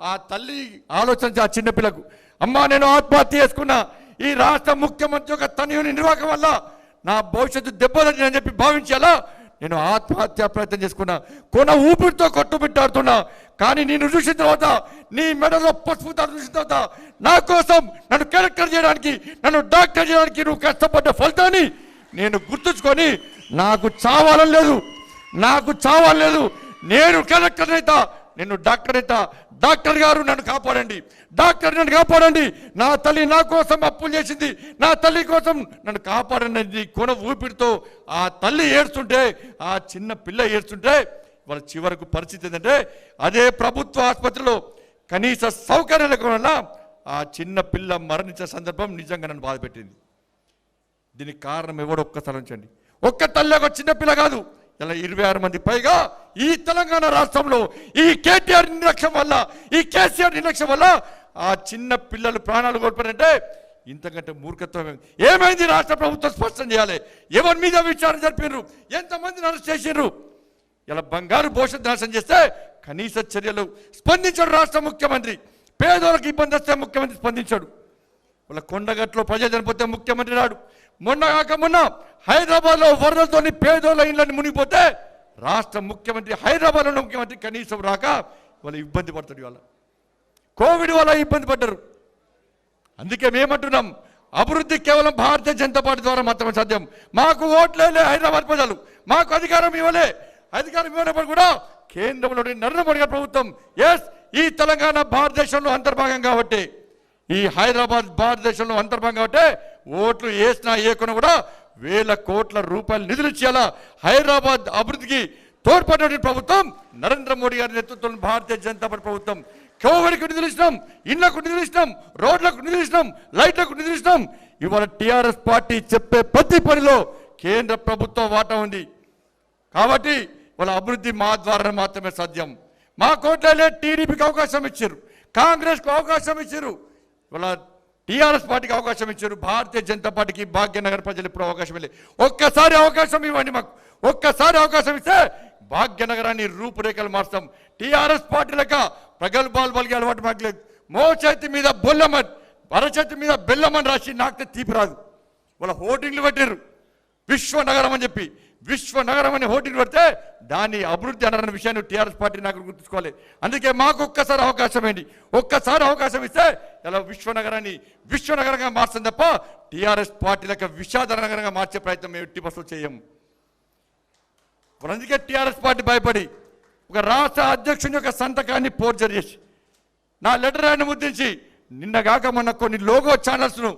ఆ తల్లి ఆలోచన ఆ చిన్నపిల్లకు, అమ్మా నేను ఆత్మహత్య చేసుకున్నా, ఈ రాష్ట్ర ముఖ్యమంత్రి యొక్క తనయుని నిర్వాహకం వల్ల నా భవిష్యత్తు దెబ్బతిని చెప్పి భావించాలా నేను ఆత్మహత్య ప్రయత్నం చేసుకున్నా, కొన ఊపిరితో కొట్టుమిట్టాడుతున్నా, కానీ నేను చూసిన తర్వాత, నీ మెడలో పసుపు తాడు చూసిన తర్వాత నా కోసం నన్ను కలెక్టర్ చేయడానికి, నన్ను డాక్టర్ చేయడానికి నువ్వు కష్టపడ్డ ఫలితాన్ని నేను గుర్తుంచుకొని నాకు చావాలని లేదు, నేను కలెక్టర్ అయితా, నేను డాక్టర్ అయితా, డాక్టర్ గారు నన్ను కాపాడండి, నా తల్లి నా కోసం అప్పులు చేసింది, నా తల్లి కోసం నన్ను కాపాడండి కొన ఊపిరితో ఆ తల్లి ఏడుస్తుంటే, ఆ చిన్న పిల్ల ఏడుస్తుంటే వాళ్ళ చివరకు పరిస్థితి ఏంటంటే అదే ప్రభుత్వ ఆసుపత్రిలో కనీస సౌకర్యాల వల్ల ఆ చిన్న పిల్ల మరణించే సందర్భం నిజంగా నన్ను బాధపెట్టింది. దీనికి కారణం ఎవడో ఒక్కసారి ఉంచండి. ఒక్క తల్లి ఒక చిన్న పిల్ల కాదు, ఇలా 26 మంది పైగా ఈ తెలంగాణ రాష్ట్రంలో ఈ కేటీఆర్ నిర్లక్ష్యం వల్ల, ఈ కేసీఆర్ నిర్లక్ష్యం వల్ల ఆ చిన్న పిల్లలు ప్రాణాలు కోల్పోయారంటే ఇంతకంటే మూర్ఖత్వం ఏమైంది? రాష్ట్ర ప్రభుత్వం స్పష్టం చేయాలి. ఎవరి మీద విచారణ జరిపారు, ఎంతమందిని అరెస్ట్ చేశారు? ఇలా బంగారు భవిష్యత్తు నాశనం చేస్తే కనీస చర్యలు స్పందించాడు రాష్ట్ర ముఖ్యమంత్రి. పేదోళ్ళకి ఇబ్బంది వస్తే ముఖ్యమంత్రి స్పందించాడు. వాళ్ళ కొండగట్లో ప్రజలు చనిపోతే ముఖ్యమంత్రి రాడు. మొన్న హైదరాబాద్లో వరదలతో పేదోళ్ళ ఇళ్ళని మునిగిపోతే రాష్ట్ర ముఖ్యమంత్రి, హైదరాబాద్లో ఉన్న ముఖ్యమంత్రి కనీసం రాక వాళ్ళు ఇబ్బంది పడతాడు. వాళ్ళ కోవిడ్ వల్ల ఇబ్బంది పడ్డారు. అందుకే మేమంటున్నాం, అభివృద్ధి కేవలం భారతీయ జనతా పార్టీ ద్వారా మాత్రమే సాధ్యం. మాకు ఓట్లేలే హైదరాబాద్ ప్రజలు, మాకు అధికారం ఇవ్వనప్పుడు కూడా కేంద్రంలోని నరేంద్ర మోడీ గారి ప్రభుత్వం, ఈ తెలంగాణ భారతదేశంలో అంతర్భాగం కాబట్టి, ఈ హైదరాబాద్ భారతదేశంలో అంతర్భాగం కాబట్టి ఓట్లు వేసినా ఏకున్నా కూడా వేల కోట్ల రూపాయలు నిధులు ఇచ్చేలా హైదరాబాద్ అభివృద్ధికి తోడ్పడిన ప్రభుత్వం నరేంద్ర మోడీ గారి నేతృత్వంలో భారతీయ జనతా పార్టీ ప్రభుత్వం. కోవిడ్కి నిధులు ఇచ్చినాం, ఇళ్లకు నిధులు ఇచ్చినాం, రోడ్లకు నిధులు ఇచ్చినాం, లైట్లకు నిధులు ఇచ్చినాం. ఇవాళ టీఆర్ఎస్ పార్టీ చెప్పే ప్రతి పనిలో కేంద్ర ప్రభుత్వం వాటా ఉంది. కాబట్టి వాళ్ళ అభివృద్ధి మా ద్వారా మాత్రమే సాధ్యం. మా కోట్లే టీడీపీకి అవకాశం ఇచ్చారు, కాంగ్రెస్కు అవకాశం ఇచ్చారు, వాళ్ళ టీఆర్ఎస్ పార్టీకి అవకాశం ఇచ్చారు. భారతీయ జనతా పార్టీకి భాగ్యనగర్ ప్రజలు ఇప్పుడు అవకాశం లేదు. ఒక్కసారి అవకాశం ఇవ్వండి మాకు, ఒక్కసారి అవకాశం ఇస్తే భాగ్యనగరాన్ని రూపురేఖలు మార్చాం. టీఆర్ఎస్ పార్టీ లెక్క ప్రగల్భాలు పలికే అలవాటు మాకు లేదు. మోచేతి మీద బొల్లమన్, అరచేతి మీద బెల్లమని రాసి నాకితే తీపి రాదు. వాళ్ళ హోర్డింగ్లు పెట్టారు విశ్వనగరం అని చెప్పి, విశ్వనగరం అని హోర్డింగ్ పెడితే దాన్ని అభివృద్ధి అన్న విషయాన్ని టీఆర్ఎస్ పార్టీ నాకు గుర్తుంచుకోవాలి. అందుకే మాకు ఒక్కసారి అవకాశం ఏంటి, ఒక్కసారి అవకాశం ఇస్తే ఇలా విశ్వనగరంగా మార్చం తప్ప టీఆర్ఎస్ పార్టీ లెక్క విషాద నగరంగా మార్చే ప్రయత్నం మేము ఎట్టి బస్సులు చేయము. అందుకే టీఆర్ఎస్ పార్టీ భయపడి ఒక రాష్ట్ర అధ్యక్షుని యొక్క సంతకాన్ని ఫోర్జరీ చేసి నా లెటర్ ఆయన ముద్రించి నిన్నగాక మొన్న కొన్ని లోగో ఛానల్స్ను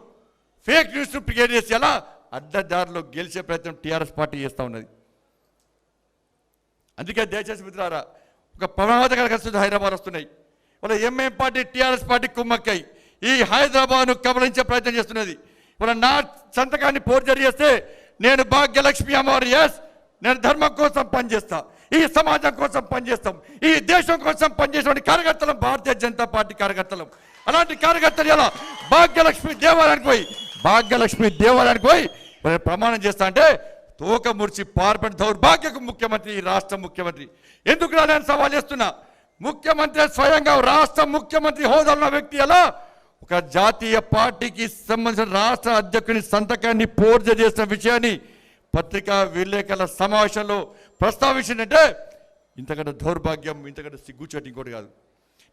ఫేక్ న్యూస్ను క్రియేట్ చేసి ఎలా అడ్డదారిలో గెలిచే ప్రయత్నం టీఆర్ఎస్ పార్టీ చేస్తూ ఉన్నది. అందుకే దయచేసి మిత్రులారా, ఒక ప్రమాదకర పరిస్థితులు హైదరాబాద్ వస్తున్నాయి. వాళ్ళ ఎంఐఎం పార్టీ టీఆర్ఎస్ పార్టీ కుమ్మక్కై ఈ హైదరాబాద్ను కబలించే ప్రయత్నం చేస్తున్నది. వాళ్ళ నా సంతకాన్ని ఫోర్జరీ చేస్తే నేను భాగ్యలక్ష్మి అమ్మవారు నేను ధర్మం కోసం పనిచేస్తా, ఈ సమాజం కోసం పనిచేస్తాం, ఈ దేశం కోసం పనిచేసే కార్యకర్తలం భారతీయ జనతా పార్టీ కార్యకర్తలం. అలాంటి కార్యకర్తలు ఎలా భాగ్యలక్ష్మి దేవాలయానికి పోయి మరి ప్రమాణం చేస్తా అంటే తోక ముడిచి పార్పణ దౌర్భాగ్యకు ముఖ్యమంత్రి, ఈ రాష్ట్ర ముఖ్యమంత్రి ఎందుకు రాలేని సవాల్ చేస్తున్నా. ముఖ్యమంత్రి స్వయంగా రాష్ట్ర ముఖ్యమంత్రి హోదాలో ఉన్న వ్యక్తి ఎలా ఒక జాతీయ పార్టీకి సంబంధించిన రాష్ట్ర అధ్యక్షుని సంతకాన్ని పోర్జ చేసిన విషయాన్ని పత్రికా విలేకరుల సమావేశంలో ప్రస్తావించిందంటే ఇంతకంటే దౌర్భాగ్యం, ఇంతకంటే సిగ్గుచేటు ఇంకోటి కాదు.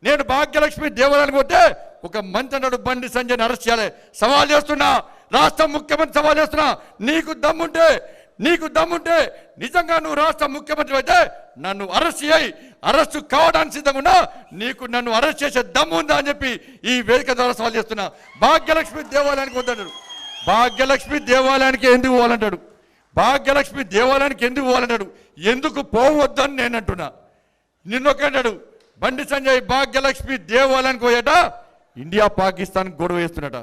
నేను భాగ్యలక్ష్మి దేవాలయానికి పోతే ఒక మంత్రి అన్నాడు బండి సంజయ్ని అరెస్ట్ చేయాలి. సవాల్ చేస్తున్నా, రాష్ట్ర ముఖ్యమంత్రి సవాల్ చేస్తున్నా, నీకు దమ్ముంటే నిజంగా నువ్వు రాష్ట్ర ముఖ్యమంత్రి అయితే నన్ను అరెస్ట్ చేయి, అరెస్టు కావడానికి సిద్ధంగా నీకు నన్ను అరెస్ట్ చేసే దమ్ము ఉందా అని చెప్పి ఈ వేదిక ద్వారా సవాల్ చేస్తున్నా. భాగ్యలక్ష్మి దేవాలయానికి వద్దంటాడు, భాగ్యలక్ష్మి దేవాలయానికి ఎందుకు పోవాలంటాడు, భాగ్యలక్ష్మి దేవాలయానికి ఎందుకు పోవాలంటాడు, ఎందుకు పోవద్దని నేను అంటున్నా. నిన్నొకంటాడు బండి సంజయ్ భాగ్యలక్ష్మి దేవాలయానికి పోయాట ఇండియా పాకిస్తాన్ గొడవ వేస్తున్నట.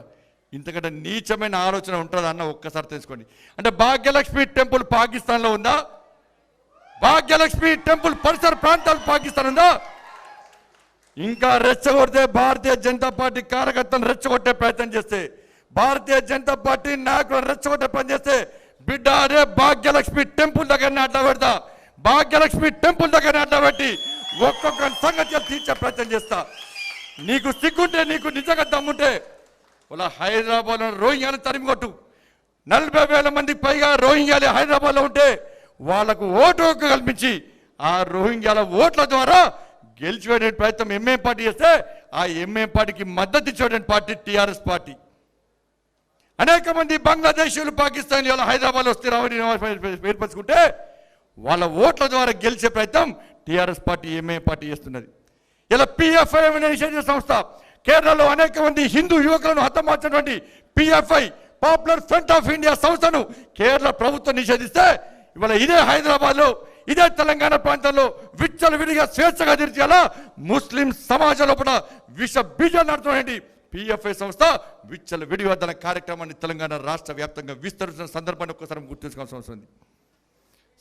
ఇంతకంటే నీచమైన ఆలోచన ఉంటుందా అన్న ఒక్కసారి తెలుసుకోండి. అంటే భాగ్యలక్ష్మి టెంపుల్ పాకిస్తాన్లో ఉందా? భాగ్యలక్ష్మి టెంపుల్ పరిసర ప్రాంతాలు పాకిస్తాన్ ఉందా? ఇంకా రెచ్చగొడితే భారతీయ జనతా పార్టీ కార్యకర్తలను రెచ్చగొట్టే ప్రయత్నం చేస్తే, భారతీయ జనతా పార్టీ నాయకులను రెచ్చగొట్టే ప్రయత్నం చేస్తే బిడ్డ అదే భాగ్యలక్ష్మి టెంపుల్ దగ్గరనే అడ్డా పెడతా, భాగ్యలక్ష్మి టెంపుల్ దగ్గరనే అడ్డా పెట్టి ఒక్కొక్క సంగతి తీర్చే ప్రయత్నం చేస్తా. నీకు సిగ్గుంటే, నీకు నిజంగా దమ్ముంటే వాళ్ళ హైదరాబాద్లో రోహింగ్యాలను తరిమికొట్టు. 40,000 మందికి పైగా రోహింగ్యాలు హైదరాబాద్లో ఉంటే వాళ్లకు ఓటు హక్కు కల్పించి ఆ రోహింగ్యాల ఓట్ల ద్వారా గెలిచిపోయే ప్రయత్నం ఎంఏం పార్టీ చేస్తే ఆ ఎంఏం పార్టీకి మద్దతు ఇచ్చేటువంటి పార్టీ టీఆర్ఎస్ పార్టీ. అనేక మంది బంగ్లాదేశీయులు పాకిస్తాన్ ఇలా హైదరాబాద్లో వస్తే రావని ఏర్పరచుకుంటే వాళ్ళ ఓట్ల ద్వారా గెలిచే ప్రయత్నం టీఆర్ఎస్ పార్టీ ఎంఏం పార్టీ చేస్తున్నది. ఇలా పిఎఫ్ఐ అనే నిషేధించిన సంస్థ కేరళలో అనేక మంది హిందూ యువకులను హతమార్చినటువంటి PFI Popular Front of India సంస్థను కేరళ ప్రభుత్వం నిషేధిస్తే ఇవాళ ఇదే హైదరాబాద్లో, ఇదే తెలంగాణ ప్రాంతంలో విచ్చలవిడిగా స్వేచ్ఛగా తిరిచేలా ముస్లిం సమాజంలో కూడా విష బీజాలు నడుతున్నటువంటి పిఎఫ్ఐ సంస్థ విచ్చలవిడిగా తన కార్యక్రమాన్ని తెలంగాణ రాష్ట్ర వ్యాప్తంగా విస్తరిస్తున్న సందర్భాన్ని ఒక్కసారి గుర్తుంచుకోవాల్సిన అవసరం ఉంది.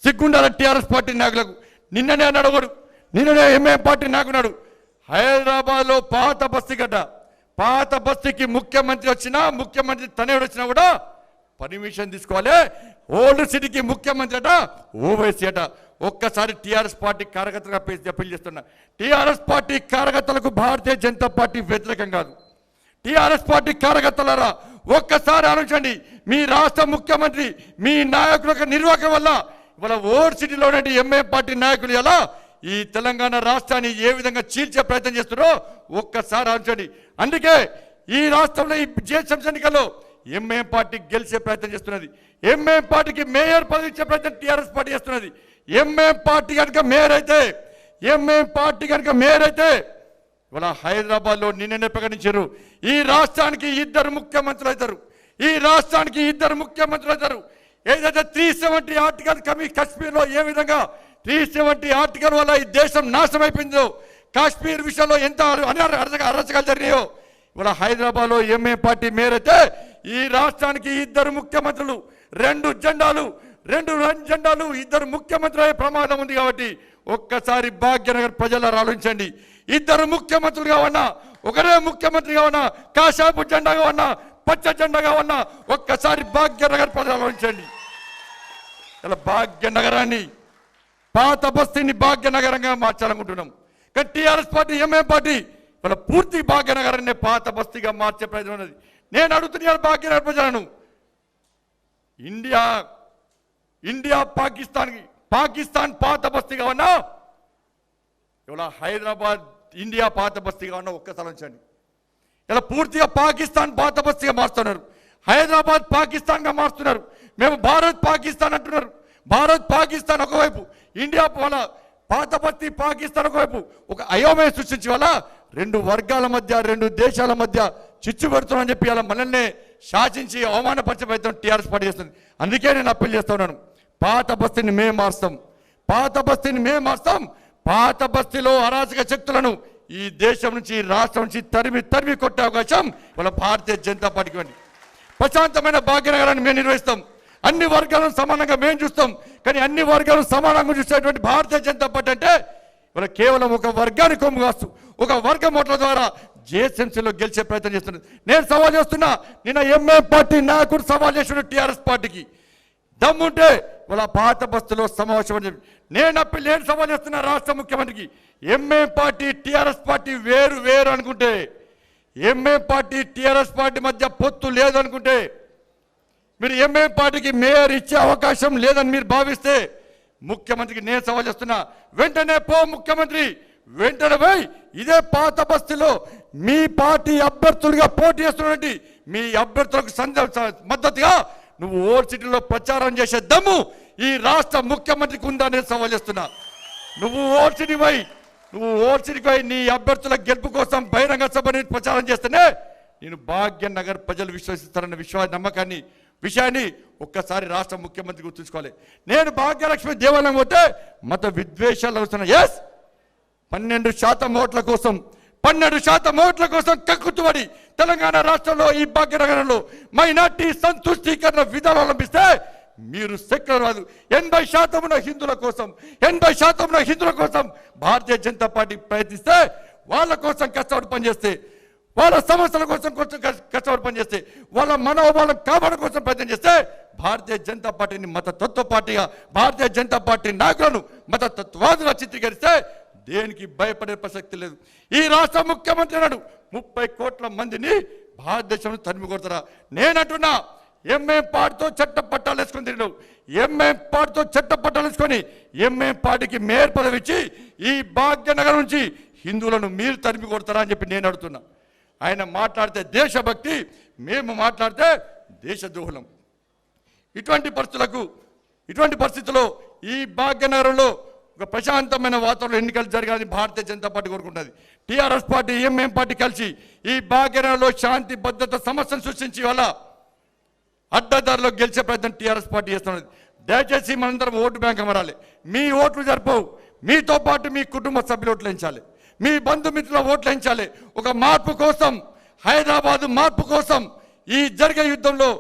సిగ్గుండాల టీఆర్ఎస్ పార్టీ నాయకులకు నిన్ననే అన్నాడు ఒకడు, నిన్ననే ఎంఏం పార్టీ నాయకున్నాడు, హైదరాబాద్లో పాత బస్తీకి ముఖ్యమంత్రి వచ్చినా, ముఖ్యమంత్రి తనేడు వచ్చినా కూడా పర్మిషన్ తీసుకోవాలి. ఓల్డ్ సిటీకి ముఖ్యమంత్రి అట ఓవైసీ అట. ఒక్కసారి టీఆర్ఎస్ పార్టీ కార్యకర్తలుగా అప్పీల్ చేస్తున్నా, టీఆర్ఎస్ పార్టీ కార్యకర్తలకు భారతీయ జనతా పార్టీ వ్యతిరేకం కాదు. టీఆర్ఎస్ పార్టీ కార్యకర్తలారా ఒక్కసారి ఆలోచించండి. మీ రాష్ట్ర ముఖ్యమంత్రి మీ నాయకుల యొక్క నిర్వాహకం వల్ల ఇవాళ ఓల్డ్ సిటీలో ఎంఏ పార్టీ నాయకులు ఎలా ఈ తెలంగాణ రాష్ట్రాన్ని ఏ విధంగా చీల్చే ప్రయత్నం చేస్తున్నారో ఒక్కసారి ఆలోచించండి. అందుకే ఈ రాష్ట్రంలో ఈ జిహెచ్ఎంసీ ఎన్నికల్లో ఎంఏం పార్టీ గెలిచే ప్రయత్నం చేస్తున్నది. ఎంఏం పార్టీకి మేయర్ పదవి ఇచ్చే ప్రయత్నం టీఆర్ఎస్ పార్టీ చేస్తున్నది. ఎంఏం పార్టీ కనుక మేయర్ అయితే ఇవాళ హైదరాబాద్లో నిన్ననే ప్రకటించారు ఈ రాష్ట్రానికి ఇద్దరు ముఖ్యమంత్రులు అవుతారు. ఏదైతే 370 ఆర్టికల్ కాశ్మీర్లో ఏ విధంగా 370 ఆర్టికల్ వల్ల ఈ దేశం నాశనం అయిపోయిందో, కాశ్మీర్ విషయంలో ఎంత అరచకాలు జరిగినాయో ఇవాళ హైదరాబాద్లో ఎంఏ పార్టీ మేయర్ అయితే ఈ రాష్ట్రానికి ఇద్దరు ముఖ్యమంత్రులు, రెండు జెండాలు, ఇద్దరు ముఖ్యమంత్రులు అయ్యే ప్రమాదం ఉంది. కాబట్టి ఒక్కసారి భాగ్యనగర్ ప్రజలను ఆలోచించండి. ఇద్దరు ముఖ్యమంత్రులుగా ఉన్నా, ఒకరే ముఖ్యమంత్రిగా ఉన్నా, కాషాయపు జెండాగా ఉన్నా, పచ్చ జెండాగా ఉన్నా, ఒక్కసారి భాగ్యనగర్ ప్రజలు ఆలోచించండి. ఇలా భాగ్యనగరాన్ని, పాత బస్తీని భాగ్యనగరంగా మార్చాలనుకుంటున్నాం. కానీ టీఆర్ఎస్ పార్టీ ఎంఏ పార్టీ వాళ్ళ పూర్తి భాగ్యనగరాన్ని పాత బస్తీగా మార్చే ప్రయత్నం ఉన్నది. నేను అడుగుతున్నాను భాగ్యనగర్ ప్రజలను, ఇండియా పాకిస్తాన్ పాత బస్తీగా ఉన్నా, ఇవాళ హైదరాబాద్ ఇండియా పాత బస్తీగా ఉన్నా ఒక్కసారి ఆలోచించండి. ఇలా పూర్తిగా పాకిస్తాన్ పాత బస్తీగా మారుస్తున్నారు, హైదరాబాద్ పాకిస్తాన్గా మారుస్తున్నారు. మేము భారత్ పాకిస్తాన్ అంటున్నారు. భారత్ పాకిస్తాన్ ఒకవైపు, ఇండియా వాళ్ళ పాత బస్తీ పాకిస్తాన్ ఒకవైపు ఒక అయోమయం సృష్టించి వల్ల రెండు వర్గాల మధ్య, రెండు దేశాల మధ్య చిచ్చు పెడుతున్నామని చెప్పి అలా మనల్ని శాసించి అవమానపరిచే ప్రయత్నం టీఆర్ఎస్ పార్టీ చేస్తుంది. అందుకే నేను అప్పీల్ చేస్తా ఉన్నాను, పాత బస్తీని మేము మారుస్తాం. పాత బస్తీలో అరాచక శక్తులను ఈ దేశం నుంచి, రాష్ట్రం నుంచి తరిమి కొట్టే అవకాశం వాళ్ళ భారతీయ జనతా పార్టీకి ఇవ్వండి. ప్రశాంతమైన భాగ్యనగరాన్ని మేము నిర్వహిస్తాం. అన్ని వర్గాలను సమానంగా మేము చూస్తాం. కానీ అన్ని వర్గాలను సమానంగా చూసేటువంటి భారతీయ జనతా పార్టీ అంటే ఇవాళ కేవలం ఒక వర్గానికి కొమ్ము కాస్తూ ఒక వర్గం ఓట్ల ద్వారా జేఎస్ఎంసీలో గెలిచే ప్రయత్నం చేస్తున్నది. నేను సవాల్ చేస్తున్నా, నిన్న ఎంఏ పార్టీ నాయకుడు సవాల్ చేసిన టీఆర్ఎస్ పార్టీకి దమ్ముంటే వాళ్ళ పాత బస్తులో సమావేశం అని చెప్పి నేను సవాల్ చేస్తున్నా రాష్ట్ర ముఖ్యమంత్రికి. ఎంఏ పార్టీ టీఆర్ఎస్ పార్టీ వేరు వేరు అనుకుంటే, ఎంఏ పార్టీ టీఆర్ఎస్ పార్టీ మధ్య పొత్తు లేదనుకుంటే, మీరు ఎంఏ పార్టీకి మేయర్ ఇచ్చే అవకాశం లేదని మీరు భావిస్తే ముఖ్యమంత్రికి నేను సవాల్ చేస్తున్నా, వెంటనే పో ముఖ్యమంత్రి, వెంటనే పోయి ఇదే పాత బస్తీలో మీ పార్టీ అభ్యర్థులుగా పోటీ చేస్తున్నటువంటి మీ అభ్యర్థులకు మద్దతుగా నువ్వు ఓల్డ్ సిటీలో ప్రచారం చేసే దమ్ము ఈ రాష్ట్ర ముఖ్యమంత్రికి ఉందా నేను సవాల్ చేస్తున్నా. నువ్వు ఓల్డ్ సిటీకి పోయి నీ అభ్యర్థుల గెలుపు కోసం బహిరంగ సభని ప్రచారం చేస్తేనే నేను భాగ్యనగర్ ప్రజలు విశ్వసిస్తారన్న నమ్మకాన్ని విషయాన్ని ఒక్కసారి రాష్ట్ర ముఖ్యమంత్రి గుర్తుంచుకోవాలి. నేను భాగ్యలక్ష్మి దేవాలయం పోతే మత విద్వేషాలు వస్తున్నాయి. 12% ఓట్ల కోసం కక్కుతుబడి తెలంగాణ రాష్ట్రంలో ఈ భాగ్యనగరంలో మైనార్టీ సంతుష్టీకరణ విధానం అవలంబిస్తే మీరు సెక్యులర్ రాదు. 80% హిందువుల కోసం భారతీయ జనతా పార్టీ ప్రయత్నిస్తే, వాళ్ళ కోసం కష్టపడి పనిచేస్తే, వాళ్ళ సమస్యల కోసం కష్టపడి పనిచేస్తే, వాళ్ళ మనోభావాలను కాపాడడం కోసం ప్రయత్నం చేస్తే భారతీయ జనతా పార్టీని మతతత్వ పార్టీగా, భారతీయ జనతా పార్టీ నాయకులను మతతత్వవాదులుగా చిత్రీకరిస్తే దేనికి భయపడే ప్రసక్తి లేదు. ఈ రాష్ట్ర ముఖ్యమంత్రి అన్నాడు 30 కోట్ల మందిని భారతదేశంలో తరిమి కొడతారా? నేనంటున్నా, ఎంఏ పార్టీతో చట్ట పట్టాలు వేసుకొని తిరిగినావు. ఎంఏ పార్టీతో చట్ట పట్టాలు వేసుకొని ఎంఏ పార్టీకి మేయర్ పదవి ఇచ్చి ఈ భాగ్యనగరం నుంచి హిందువులను మీరు తరిమి కొడతారా అని చెప్పి నేను అడుగుతున్నా. ఆయన మాట్లాడితే దేశభక్తి, మేము మాట్లాడితే దేశద్రోహులం. ఇటువంటి పరిస్థితుల్లో ఈ భాగ్యనగరంలో ఒక ప్రశాంతమైన వాతావరణం ఎన్నికలు జరగాలని భారతీయ జనతా పార్టీ కోరుకుంటుంది. టీఆర్ఎస్ పార్టీ, ఎంఎం పార్టీ కలిసి ఈ భాగ్యనగరంలో శాంతి భద్రత సమస్యను సృష్టించి వల్ల అడ్డదారిలో గెలిచే ప్రయత్నం టీఆర్ఎస్ పార్టీ చేస్తున్నది. దయచేసి మనందరం ఓటు బ్యాంక్ అమరాలి. మీ ఓట్లు జరిపోవు, మీతో పాటు మీ కుటుంబ సభ్యులు ఓట్లు ఎంచాలి, మీ బంధుమిత్రుల ఓట్లు ఎంచాలి. ఒక మార్పు కోసం, హైదరాబాద్ మార్పు కోసం ఈ జరిగే యుద్ధంలో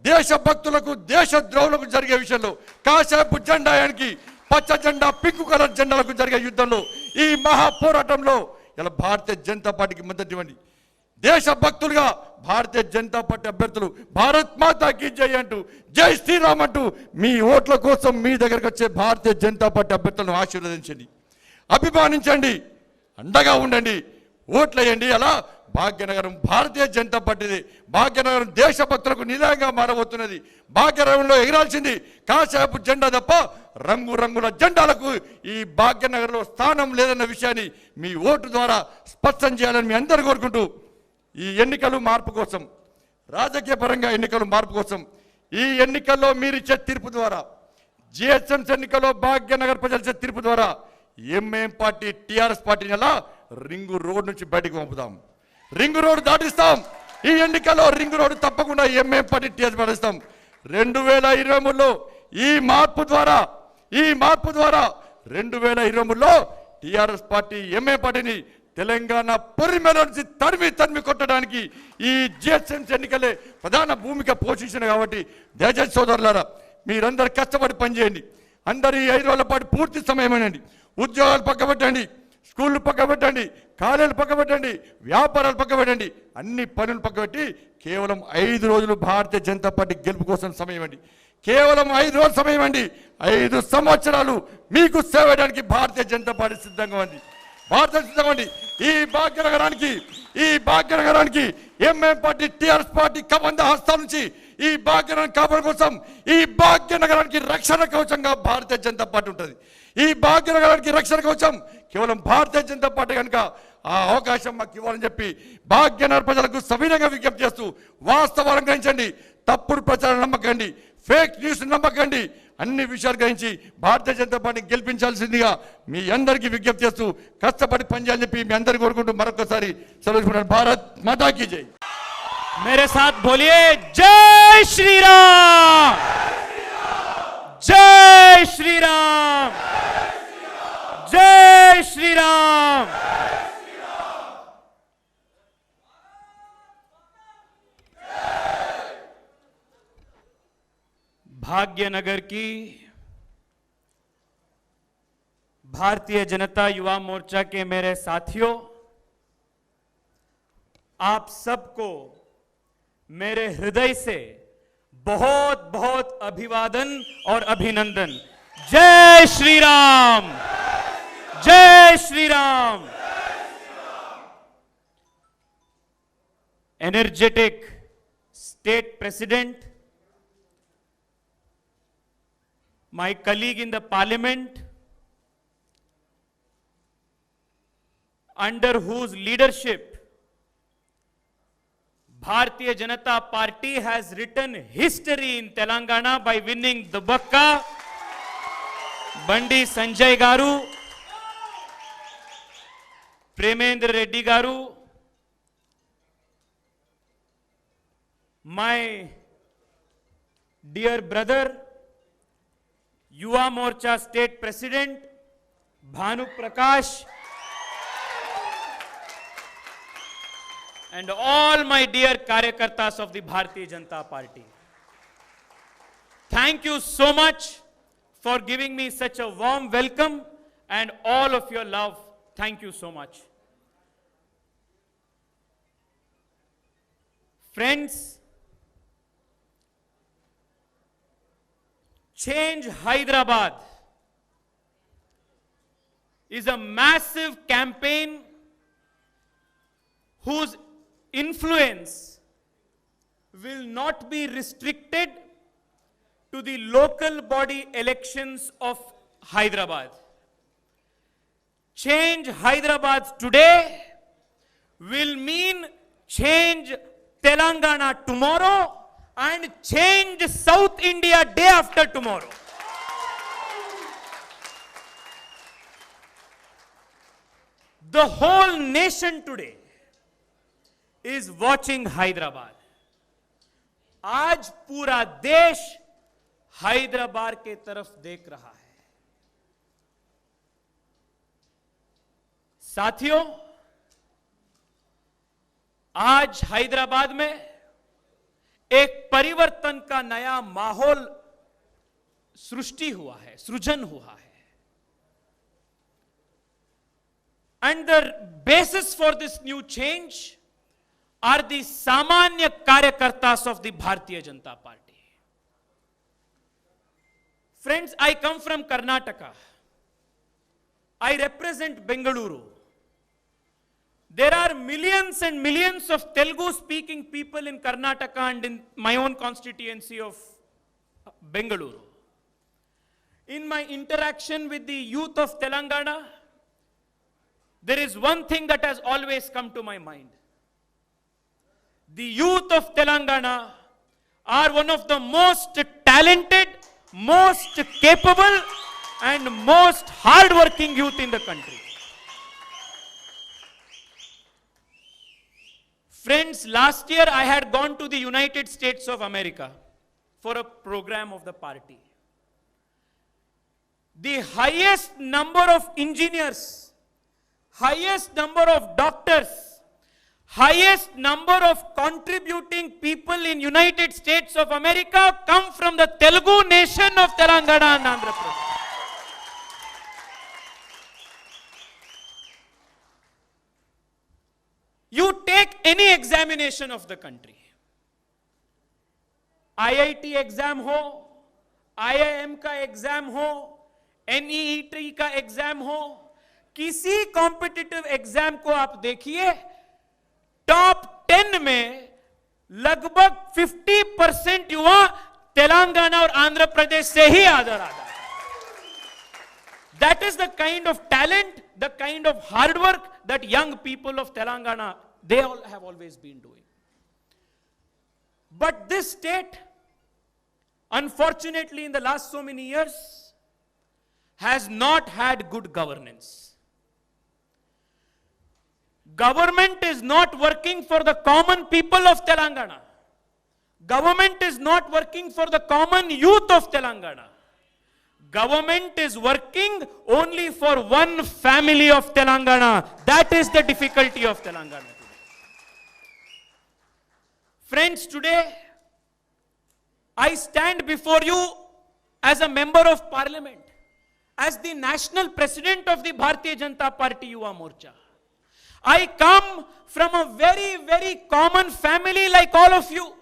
దేశభక్తులకు దేశద్రోహులకు జరిగే విషయంలో కాసేపు జెండాయానికి పచ్చ జెండా పింక్ కలర్ జెండాలకు జరిగే యుద్ధంలో ఈ మహా పోరాటంలో ఇలా భారతీయ జనతా పార్టీకి మద్దతు ఇవ్వండి. దేశభక్తులుగా భారతీయ జనతా పార్టీ అభ్యర్థులు భారత్ మాతాకి జై అంటూ, జై శ్రీరామ్ అంటూ మీ ఓట్ల కోసం మీ దగ్గరకు వచ్చే భారతీయ జనతా పార్టీ అభ్యర్థులను ఆశీర్వదించండి, అభిమానించండి, అండగా ఉండండి, ఓట్లేయండి. అలా భాగ్యనగరం భారతీయ జనతా పార్టీది. భాగ్యనగరం దేశభక్తులకు నిలయంగా మారబోతున్నది. భాగ్యనగరంలో ఎగరాల్సింది కాసేపు జెండా తప్ప రంగురంగుల జెండాలకు ఈ భాగ్యనగరంలో స్థానం లేదన్న విషయాన్ని మీ ఓటు ద్వారా స్పష్టం చేయాలని మీ అందరూ కోరుకుంటూ, ఈ ఎన్నికలు మార్పు కోసం, రాజకీయ పరంగా ఎన్నికలు మార్పు కోసం, ఈ ఎన్నికల్లో మీరిచ్చే తీర్పు ద్వారా, జిహెచ్ఎంసీ ఎన్నికల్లో భాగ్యనగర్ ప్రజలు ఇచ్చే తీర్పు ద్వారా ఎంఏం పార్టీ టీఆర్ఎస్ పార్టీని అలా రింగు రోడ్ నుంచి బయటకు పంపుదాం, రింగు రోడ్ దాటిస్తాం. ఈ ఎన్నికల్లో రింగు రోడ్ తప్పకుండా ఎంఏం పార్టీ టీఆర్ఎస్ పాటిస్తాం. 2023లో ఈ మార్పు ద్వారా 2023లో టీఆర్ఎస్ పార్టీ ఎంఏ పార్టీని తెలంగాణ పొరిమేల నుంచి తరిమి కొట్టడానికి ఈ జిహెచ్ఎంసీ ఎన్నికలే ప్రధాన భూమిక పోషించిన కాబట్టి దయచేసి సోదరులారా మీరందరూ కష్టపడి పనిచేయండి. అందరూ ఈ 5 రోజుల పాటు పూర్తి సమయమేనండి. ఉద్యోగాలు పక్కబెట్టండి, స్కూళ్ళు పక్కబెట్టండి, కాలేజీలు పక్కబెట్టండి, వ్యాపారాలు పక్కబెట్టండి, అన్ని పనులు పక్కబెట్టి కేవలం 5 రోజులు భారతీయ జనతా పార్టీ గెలుపు కోసం సమయం అండి. కేవలం 5 రోజుల సమయం అండి. 5 సంవత్సరాలు మీకు సేవ చేయడానికి భారతీయ జనతా పార్టీ సిద్ధంగా ఉంది. ఈ భాగ్యనగరానికి ఎంఎం పార్టీ టీఆర్ఎస్ పార్టీ కబంధ హస్తాల నుంచి ఈ భాగ్యనగరం కాపాడు కోసం, ఈ భాగ్యనగరానికి రక్షణ కవచంగా భారతీయ జనతా పార్టీ ఉంటుంది. ఈ భాగ్యనగరానికి రక్షణ కవచం కేవలం భారతీయ జనతా పార్టీ కనుక ఆ అవకాశం మాకు ఇవ్వాలని చెప్పి భాగ్యనగర ప్రజలకు సవినయంగా విజ్ఞప్తి చేస్తూ, వాస్తవాలను గ్రహించండి, తప్పుడు ప్రచారం నమ్మకండి, ఫేక్ న్యూస్ నమ్మకండి, అన్ని విషయాలు గ్రహించి భారతీయ జనతా పార్టీ గెలిపించాల్సిందిగా మీ అందరికీ విజ్ఞప్తి చేస్తూ కష్టపడి పనిచేయాలని చెప్పి మీ అందరికీ కోరుకుంటూ మరొకసారి సెలవు. భారత్ మాతాకి జై. मेरे साथ बोलिए जय श्री राम, जय श्री राम, जय श्री राम। भाग्यनगर की भारतीय जनता युवा मोर्चा के मेरे साथियों, आप सबको मेरे हृदय से बहुत बहुत अभिवादन और अभिनंदन। जय श्री राम, जय Shri Ram. Energetic state president, my colleague in the parliament, under whose leadership Bharatiya Janata Party has written history in Telangana by winning Dubakka, Bandi Sanjay Garu, Premendra Reddy Garu, my dear brother, Yuva Morcha State President Bhanu Prakash, and all my dear Karyakartas of the Bharatiya Janata Party. Thank you so much for giving me such a warm welcome and all of your love. Thank you so much. Friends, Change Hyderabad is a massive campaign whose influence will not be restricted to the local body elections of Hyderabad. Change Hyderabad today will mean change Telangana tomorrow and change South India day after tomorrow. The whole nation today is watching Hyderabad. आज पूरा देश हैदराबाद के तरफ देख रहा है। साथियों, आज हैदराबाद में एक परिवर्तन का नया माहौल सृष्टि हुआ है, सृजन हुआ है। And the basis for this new change are the Samanya Karyakartas of the Bharatiya Janata Party. Friends, I come from Karnataka. I represent Bengaluru. There are millions and millions of Telugu-speaking people in Karnataka and in my own constituency of Bengaluru. In my interaction with the youth of Telangana, there is one thing that has always come to my mind. The youth of Telangana are one of the most talented, most capable, and most hard-working youth in the country. Friends, last year I had gone to the United States of America for a program of the party. The highest number of engineers, highest number of doctors, highest number of contributing people in United States of America come from the Telugu nation of Telangana and Andhra Pradesh. You take any examination of the country, IIT exam ho, IIM का exam हो, NEET का exam हो, किसी competitive exam को आप देखिए, top 10 में लगभग 50% युवा तेलंगाना और आंध्र प्रदेश से ही आदर आता है. That is the kind of talent, the kind of hard work that young people of Telangana, they all have always been doing. But this state, unfortunately, in the last so many years, has not had good governance. Government is not working for the common people of Telangana. Government is not working for the common youth of Telangana. Government is working only for one family of Telangana. That is the difficulty of Telangana today. Friends, today I stand before you as a member of parliament, as the national president of the Bharatiya Janata Party Yuva Morcha. I come from a very, very common family like all of you.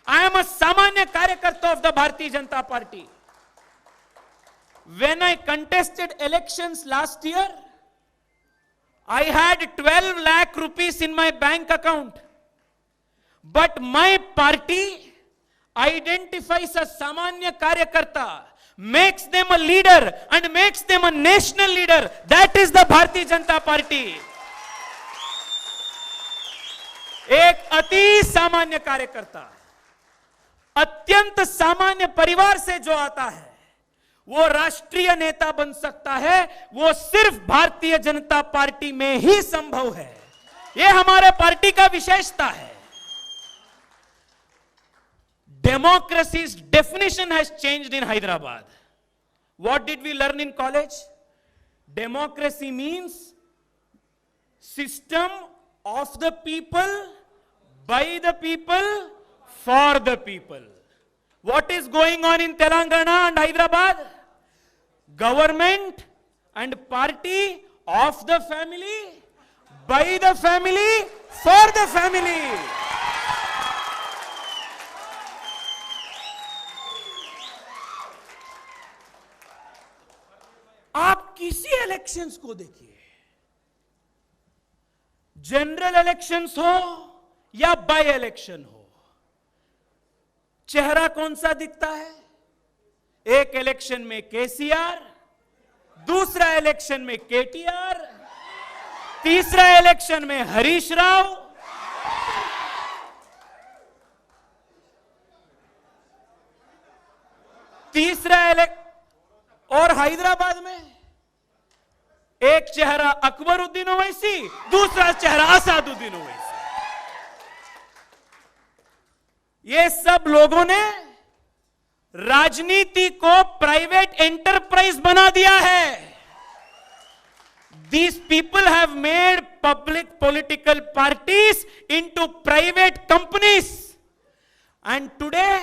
I am a Samanya Karyakarta of the Bharatiya Janata Party. When I contested elections last year, I had 12 lakh rupees in my bank account. But my party identifies a Samanya Karyakarta, makes them a leader and makes them a national leader. That is the Bharatiya Janata Party. एक अति सामान्य कार्यकर्ता अत्यंत सामान्य परिवार से जो आता है वो राष्ट्रीय नेता बन सकता है, वो सिर्फ भारतीय जनता पार्टी में ही संभव है। ये हमारे पार्टी का विशेषता है। Democracy's definition has changed in Hyderabad. What did we learn in college? Democracy means system of the people, by the people, for the people. What is going on in Telangana and Hyderabad? Government and party of the family, by the family, for the family. आप किसी elections को देखिए, general elections हो या by election हो, चेहरा कौन सा दिखता है? एक इलेक्शन में केसीआर, दूसरा इलेक्शन में केटीआर, तीसरा इलेक्शन में हरीश राव, और हैदराबाद में एक चेहरा अकबरुद्दीन ओवैसी, दूसरा चेहरा असादुद्दीन ओवैसी। ये सब लोगों ने राजनीति को प्राइवेट एंटरप्राइज बना दिया है। These people have made public political parties into private companies. And today,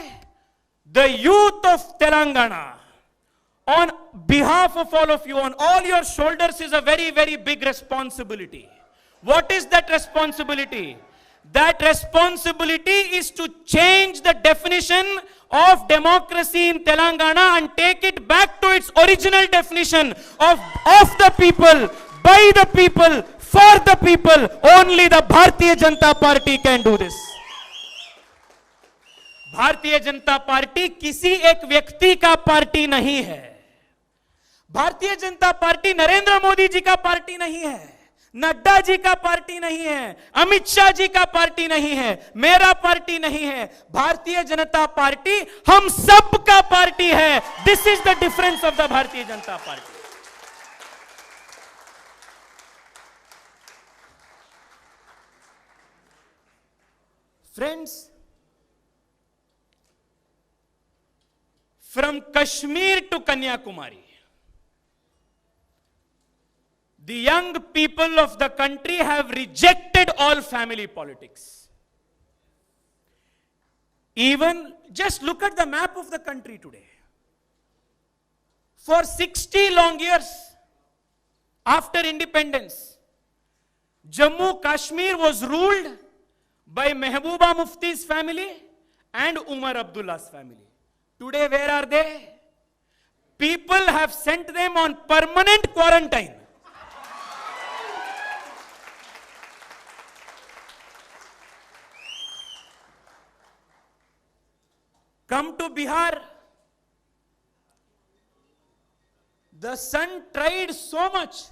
the youth of Telangana, on behalf of all of you, on all your shoulders is a very, very big responsibility. What is that responsibility? That responsibility is to change the definition of democracy in Telangana and take it back to its original definition of the people, by the people, for the people. Only the Bharatiya Janata Party can do this. Bharatiya Janata party किसी एक व्यक्ति का party नहीं है। Bharatiya Janata party Narendra Modi ji का party नहीं है, नड्डा जी का पार्टी नहीं है, अमित शाह जी का पार्टी नहीं है, मेरा पार्टी नहीं है। भारतीय जनता पार्टी हम सब का पार्टी है। This is the difference of the Bharatiya Janata party. Friends, from Kashmir to Kanyakumari, the young people of the country have rejected all family politics. Even just look at the map of the country today. For 60 long years after independence, Jammu Kashmir was ruled by Mehbooba Mufti's family and Umar Abdullah's family. Today, where are they? People have sent them on permanent quarantine. Come to Bihar. The sun tried so much,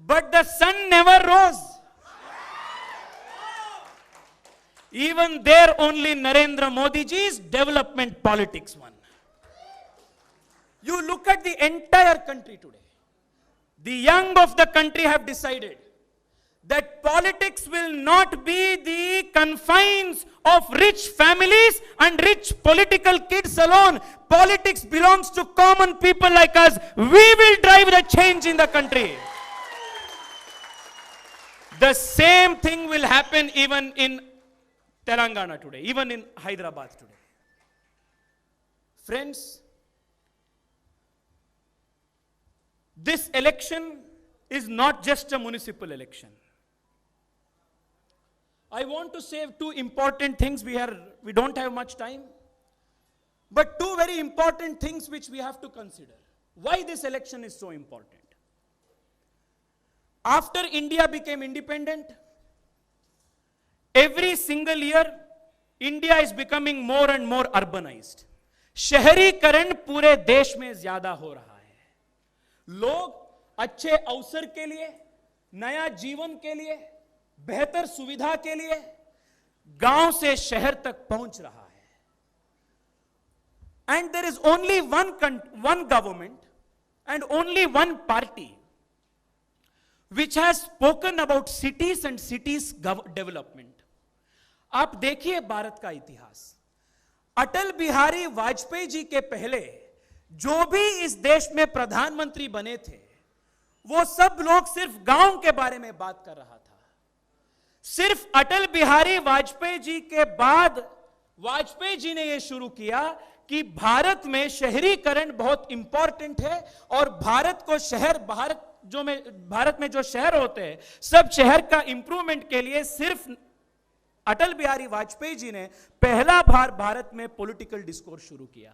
but the sun never rose. Even there only Narendra Modi ji's development politics won. You look at the entire country today. The young of the country have decided that politics will not be the confines of rich families and rich political kids alone. Politics belongs to common people like us. We will drive the change in the country. The same thing will happen even in Telangana today, even in Hyderabad today. Friends, this election is not just a municipal election. I want to say two important things. We don't have much time. But two very important things which we have to consider. Why this election is so important? After India became independent, every single year, India is becoming more and more urbanized. शहरीकरण पूरे देश में ज्यादा हो रहा है. लोग अच्छे अवसर के लिए, नया जीवन के लिए, बेहतर सुविधा के लिए गांव से शहर तक पहुंच रहा है. And there is only one government and only one party which has spoken about cities and cities development. आप देखिए भारत का इतिहास. अटल बिहारी वाजपेयी जी के पहले जो भी इस देश में प्रधानमंत्री बने थे, वो सब लोग सिर्फ गांव के बारे में बात कर रहा था. सिर्फ अटल बिहारी वाजपेयी जी के बाद वाजपेयी जी ने यह शुरू किया कि भारत में शहरीकरण बहुत इंपॉर्टेंट है और भारत में जो शहर होते हैं, सब शहर का इंप्रूवमेंट के लिए सिर्फ अटल बिहारी वाजपेयी जी ने पहला बार भारत में पॉलिटिकल डिस्कोर्स शुरू किया.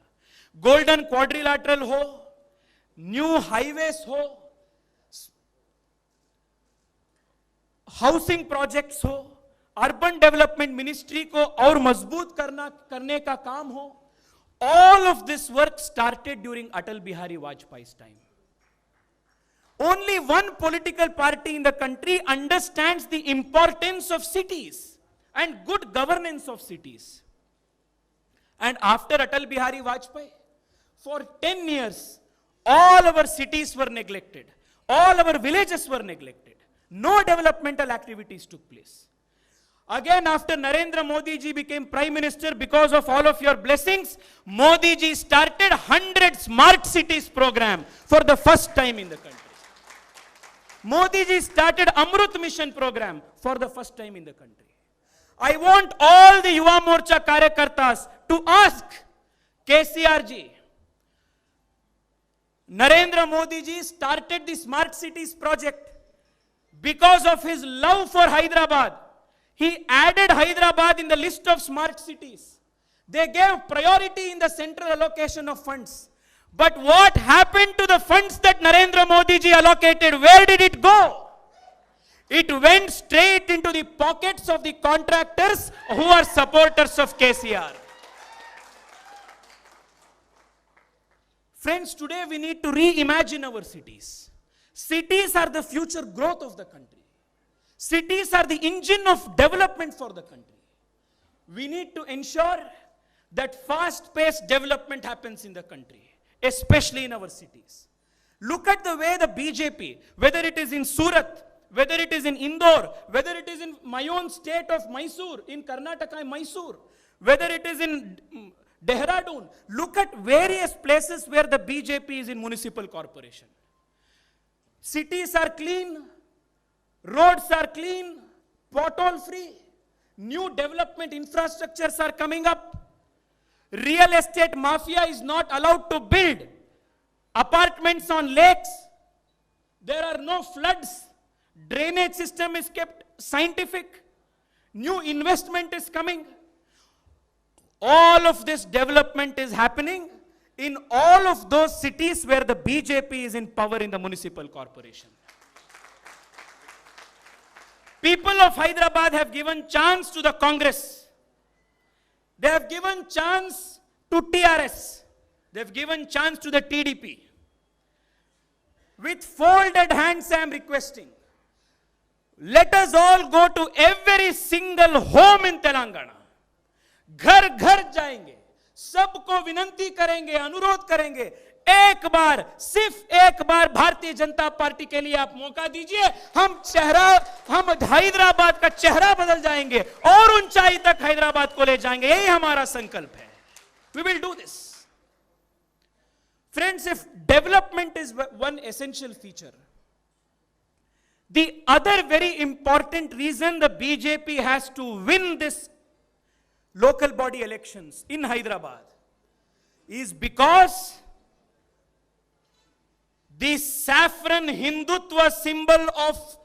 गोल्डन क्वाड्रिलैटरल हो, न्यू हाईवेज हो, हाउसिंग प्रोजेक्ट्स हो, अर्बन डेवलपमेंट मिनिस्ट्री को और मजबूत करने का काम हो, all of this work started during Atal Bihari Vajpayee's time. Only one political party in the country understands the importance of cities and good governance of cities. And after Atal Bihari Vajpayee, for 10 years, all our cities were neglected. All our villages were neglected. No developmental activities took place. Again, after Narendra Modi ji became Prime Minister, because of all of your blessings, Modi ji started 100 smart cities program for the first time in the country. Modi ji started Amrut Mission program for the first time in the country. I want all the Yuva Morcha Karyakartas to ask KCR ji, Narendra Modi ji started the Smart Cities project because of his love for Hyderabad. He added Hyderabad in the list of smart cities. They gave priority in the central allocation of funds. But what happened to the funds that Narendra Modi ji allocated? Where did it go? It went straight into the pockets of the contractors who are supporters of KCR. Friends, today we need to reimagine our cities. Cities are the future growth of the country. Cities are the engine of development for the country. We need to ensure that fast-paced development happens in the country, especially in our cities. Look at the way the BJP, whether it is in Surat, whether it is in Indore, whether it is in my own state of Mysore, in Karnataka, Mysore, whether it is in Dehradun, look at various places where the BJP is in municipal corporation. Cities are clean, roads are clean, pothole free, new development infrastructures are coming up. Real estate mafia is not allowed to build apartments on lakes. There are no floods. Drainage system is kept scientific. New investment is coming. All of this development is happening in all of those cities where the BJP is in power in the municipal corporation. People of Hyderabad have given chance to the Congress. They have given chance to TRS. They have given chance to the TDP. With folded hands, I am requesting, let us all go to every single home in Telangana. घर घर जाएंगे, सबको विनंती करेंगे, अनुरोध करेंगे, एक बार, सिर्फ एक बार भारतीय जनता पार्टी के लिए आप मौका दीजिए. हम हैदराबाद का चेहरा बदल जाएंगे और ऊंचाई तक हैदराबाद को ले जाएंगे. यही हमारा संकल्प है. We will do this. Friends, if development is one essential feature, the other very important reason the BJP has to win this local body elections in Hyderabad is because the saffron Hindutva symbol of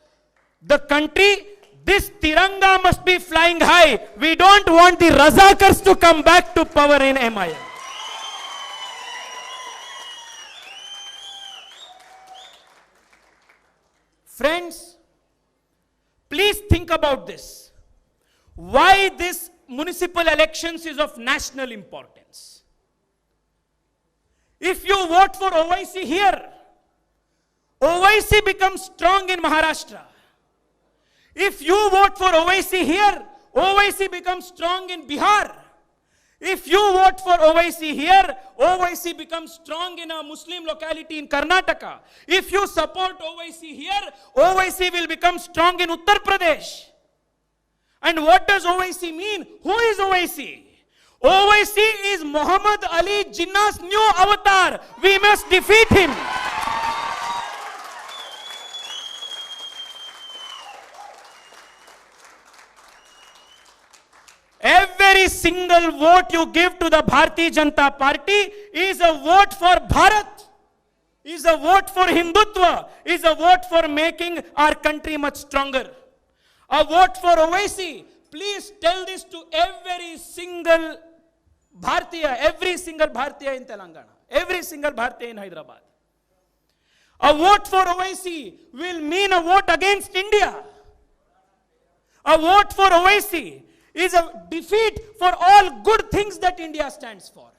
the country, this Tiranga must be flying high. We don't want the Razakars to come back to power in MIM. Friends, please think about this. Why this municipal elections is of national importance. If you vote for OIC here, OIC becomes strong in Maharashtra. If you vote for OIC here, OIC becomes strong in Bihar. If you vote for OIC here, OIC becomes strong in a Muslim locality in Karnataka. If you support OIC here, OIC will become strong in Uttar Pradesh. And what does OIC mean? Who is OIC? OIC is Muhammad Ali Jinnah's new avatar. We must defeat him. Every single vote you give to the Bharatiya Janata Party is a vote for Bharat, is a vote for Hindutva, is a vote for making our country much stronger. A vote for OIC. Please tell this to every single Bharatiya in Telangana, every single Bharatiya in Hyderabad. A vote for OIC will mean a vote against India. A vote for OIC is a defeat for all good things that India stands for.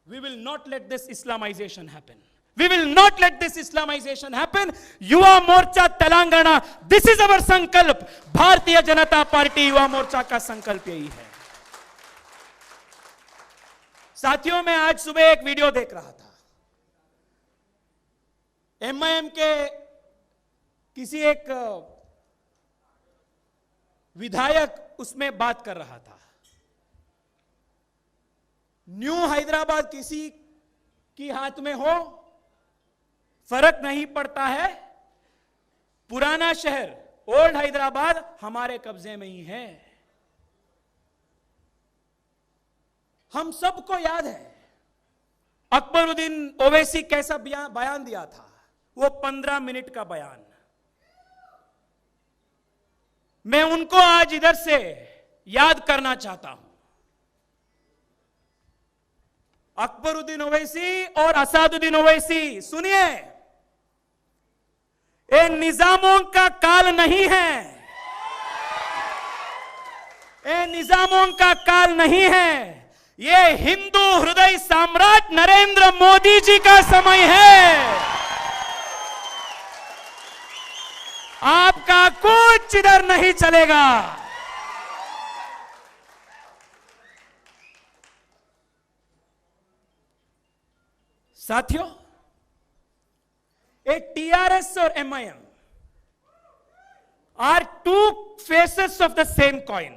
We will not let this Islamization happen. We will not let this Islamization happen. Yuva Morcha Telangana, this is our sankalp. Bharatiya Janata Party Yuva Morcha का संकल्प यही है. साथियों, मैं आज सुबह एक video देख रहा था. MIM के किसी एक विधायक उसमें बात कर रहा था. न्यू हैदराबाद किसी की हाथ में हो, फर्क नहीं पड़ता है. पुराना शहर ओल्ड हैदराबाद हमारे कब्जे में ही है. हम सबको याद है अकबरुद्दीन ओवैसी कैसा बयान दिया था. वो 15 मिनट का बयान. मैं उनको आज इधर से याद करना चाहता हूं. अकबरुद्दीन ओवैसी और असादुद्दीन ओवैसी, सुनिए, ये निजामों का काल नहीं है. ये निजामों का काल नहीं है. ये हिंदू हृदय सम्राट नरेंद्र मोदी जी का समय है. आपका कुछ इधर नहीं चलेगा. साथियों, एक TRS और MIM are two faces of the same coin.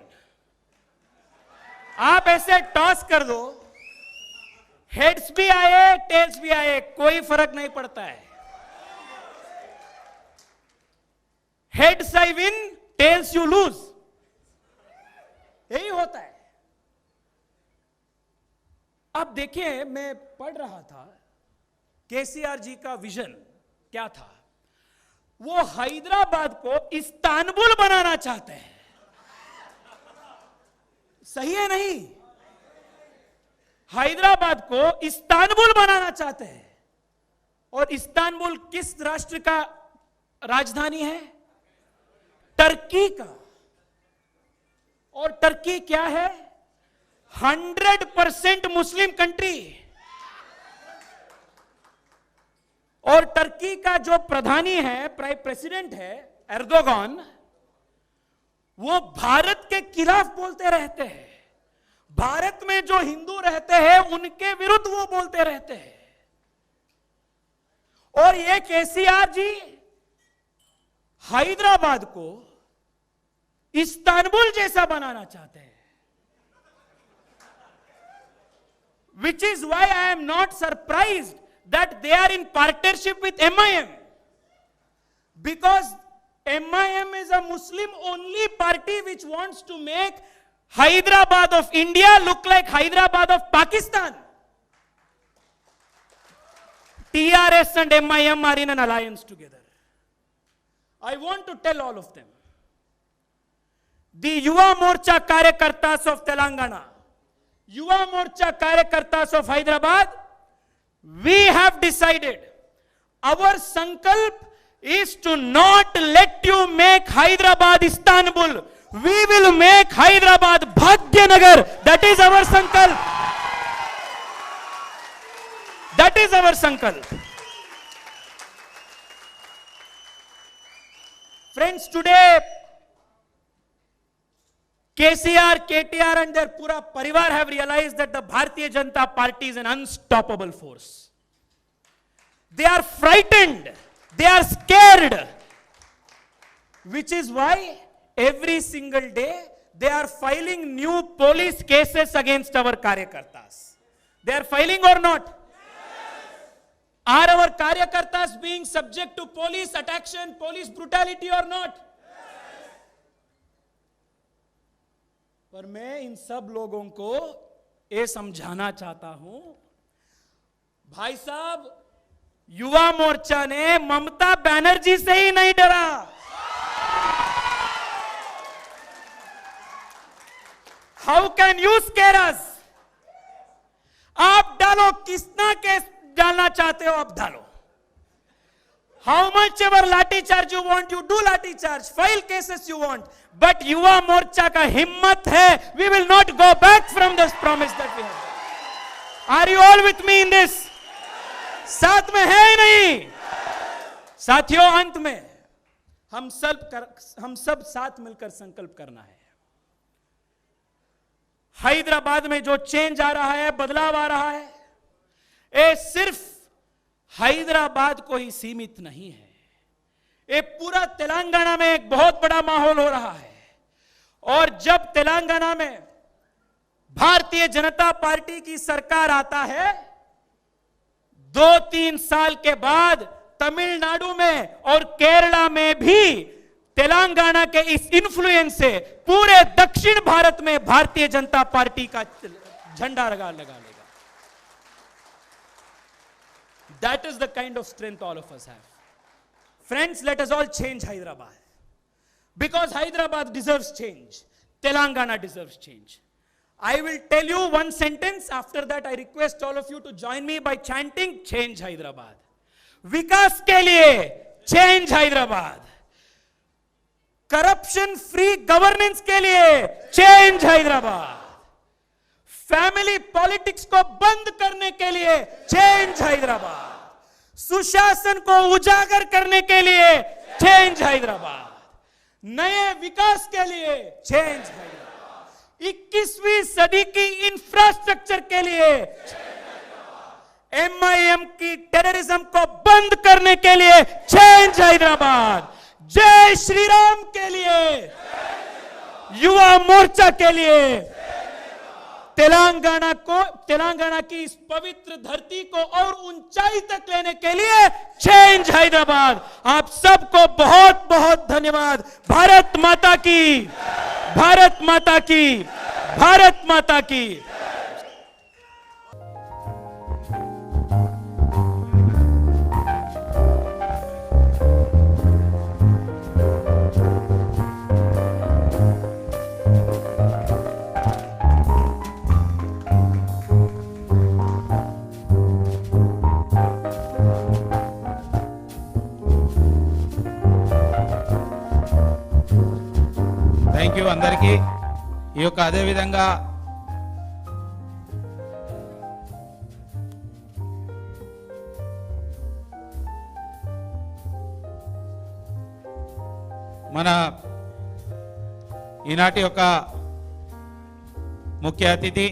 आप ऐसे टॉस कर दो, हेड्स भी आए टेल्स भी आए, कोई फर्क नहीं पड़ता है. Heads I win, tells you lose, यही होता है. अब देखिए, मैं पढ़ रहा था केसीआर जी का विजन क्या था. वो हैदराबाद को इस्तांबुल बनाना चाहते हैं. सही है नहीं? हैदराबाद को इस्तांबुल बनाना चाहते हैं. और इस्तांबुल किस राष्ट्र का राजधानी है? टर्की का. और टर्की क्या है? 100% मुस्लिम कंट्री. और टर्की का जो प्रधानी है, प्रेसिडेंट है एर्दोगान, वो भारत के खिलाफ बोलते रहते हैं. भारत में जो हिंदू रहते हैं उनके विरुद्ध वो बोलते रहते हैं. और ये केसीआर जी हैदराबाद को इस्तांबुल जैसा बनाना चाहते हैं. Which is why I am not surprised that they are in partnership with MIM. Because MIM is a Muslim only party which wants to make Hyderabad of India look like Hyderabad of Pakistan. TRS and MIM are in an alliance together. I want to tell all of them. The Yuva Morcha Karyakartas of Telangana, Yuva Morcha Karyakartas of Hyderabad, we have decided our sankalp is to not let you make Hyderabad Istanbul. We will make Hyderabad Bhagyanagar. That is our sankalp. That is our sankalp. Friends, today KCR, KTR and their pura parivar have realized that the Bharatiya Janata Party is an unstoppable force. They are frightened. They are scared. Which is why every single day they are filing new police cases against our Karyakartas. They are filing or not? Yes. Are our Karyakartas being subject to police action, police brutality or not? पर मैं इन सब लोगों को ये समझाना चाहता हूं, भाई साहब, युवा मोर्चा ने ममता बनर्जी से ही नहीं डरा. हाउ कैन यू स्केयर अस? आप डालो, किसना केस डालना चाहते हो आप डालो. How much ever लाठी charge you want, you do लाठी charge, file cases you want, but Yuva Morcha का हिम्मत है, we will not go back from this promise that we have done. Are you all with me in this? साथ में है ही नहीं? साथियों, अंत में हम सब साथ मिलकर संकल्प करना है. हैदराबाद में जो चेंज आ रहा है, बदलाव आ रहा है, ये सिर्फ हैदराबाद को ही सीमित नहीं है. ये पूरा तेलंगाना में एक बहुत बड़ा माहौल हो रहा है. और जब तेलंगाना में भारतीय जनता पार्टी की सरकार आता है, 2-3 साल के बाद तमिलनाडु में और केरला में भी तेलंगाना के इस इन्फ्लुएंस से पूरे दक्षिण भारत में भारतीय जनता पार्टी का झंडा लगा लेगा. That is the kind of strength all of us have. Friends, let us all change Hyderabad. Because Hyderabad deserves change. Telangana deserves change. I will tell you one sentence. After that, I request all of you to join me by chanting, change Hyderabad. Vikas ke liye, change Hyderabad. Corruption free governance ke liye, change Hyderabad. Family politics को बंद करने के लिए change Hyderabad. सुशासन को उजागर करने के लिए चेंज हैदराबाद. नए विकास के लिए चेंज हैदराबाद. 21वीं सदी की इंफ्रास्ट्रक्चर के लिए, MIM की टेररिज्म को बंद करने के लिए चेंज हैदराबाद. जय श्री राम के लिए, युवा मोर्चा के लिए, तेलंगाना की इस पवित्र धरती को और ऊंचाई तक लेने के लिए चेंज हैदराबाद. आप सबको बहुत बहुत धन्यवाद. भारत माता की, भारत माता की, भारत माता की. థ్యాంక్ యూ అందరికీ. ఈ యొక్క అదేవిధంగా మన ఈనాటి యొక్క ముఖ్య అతిథి,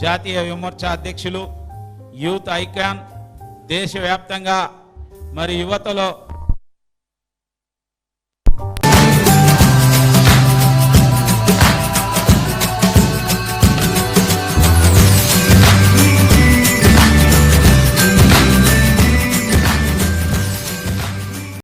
జాతీయ విమోర్చా అధ్యక్షులు, యూత్ ఐకాన్, దేశవ్యాప్తంగా మరి యువతలో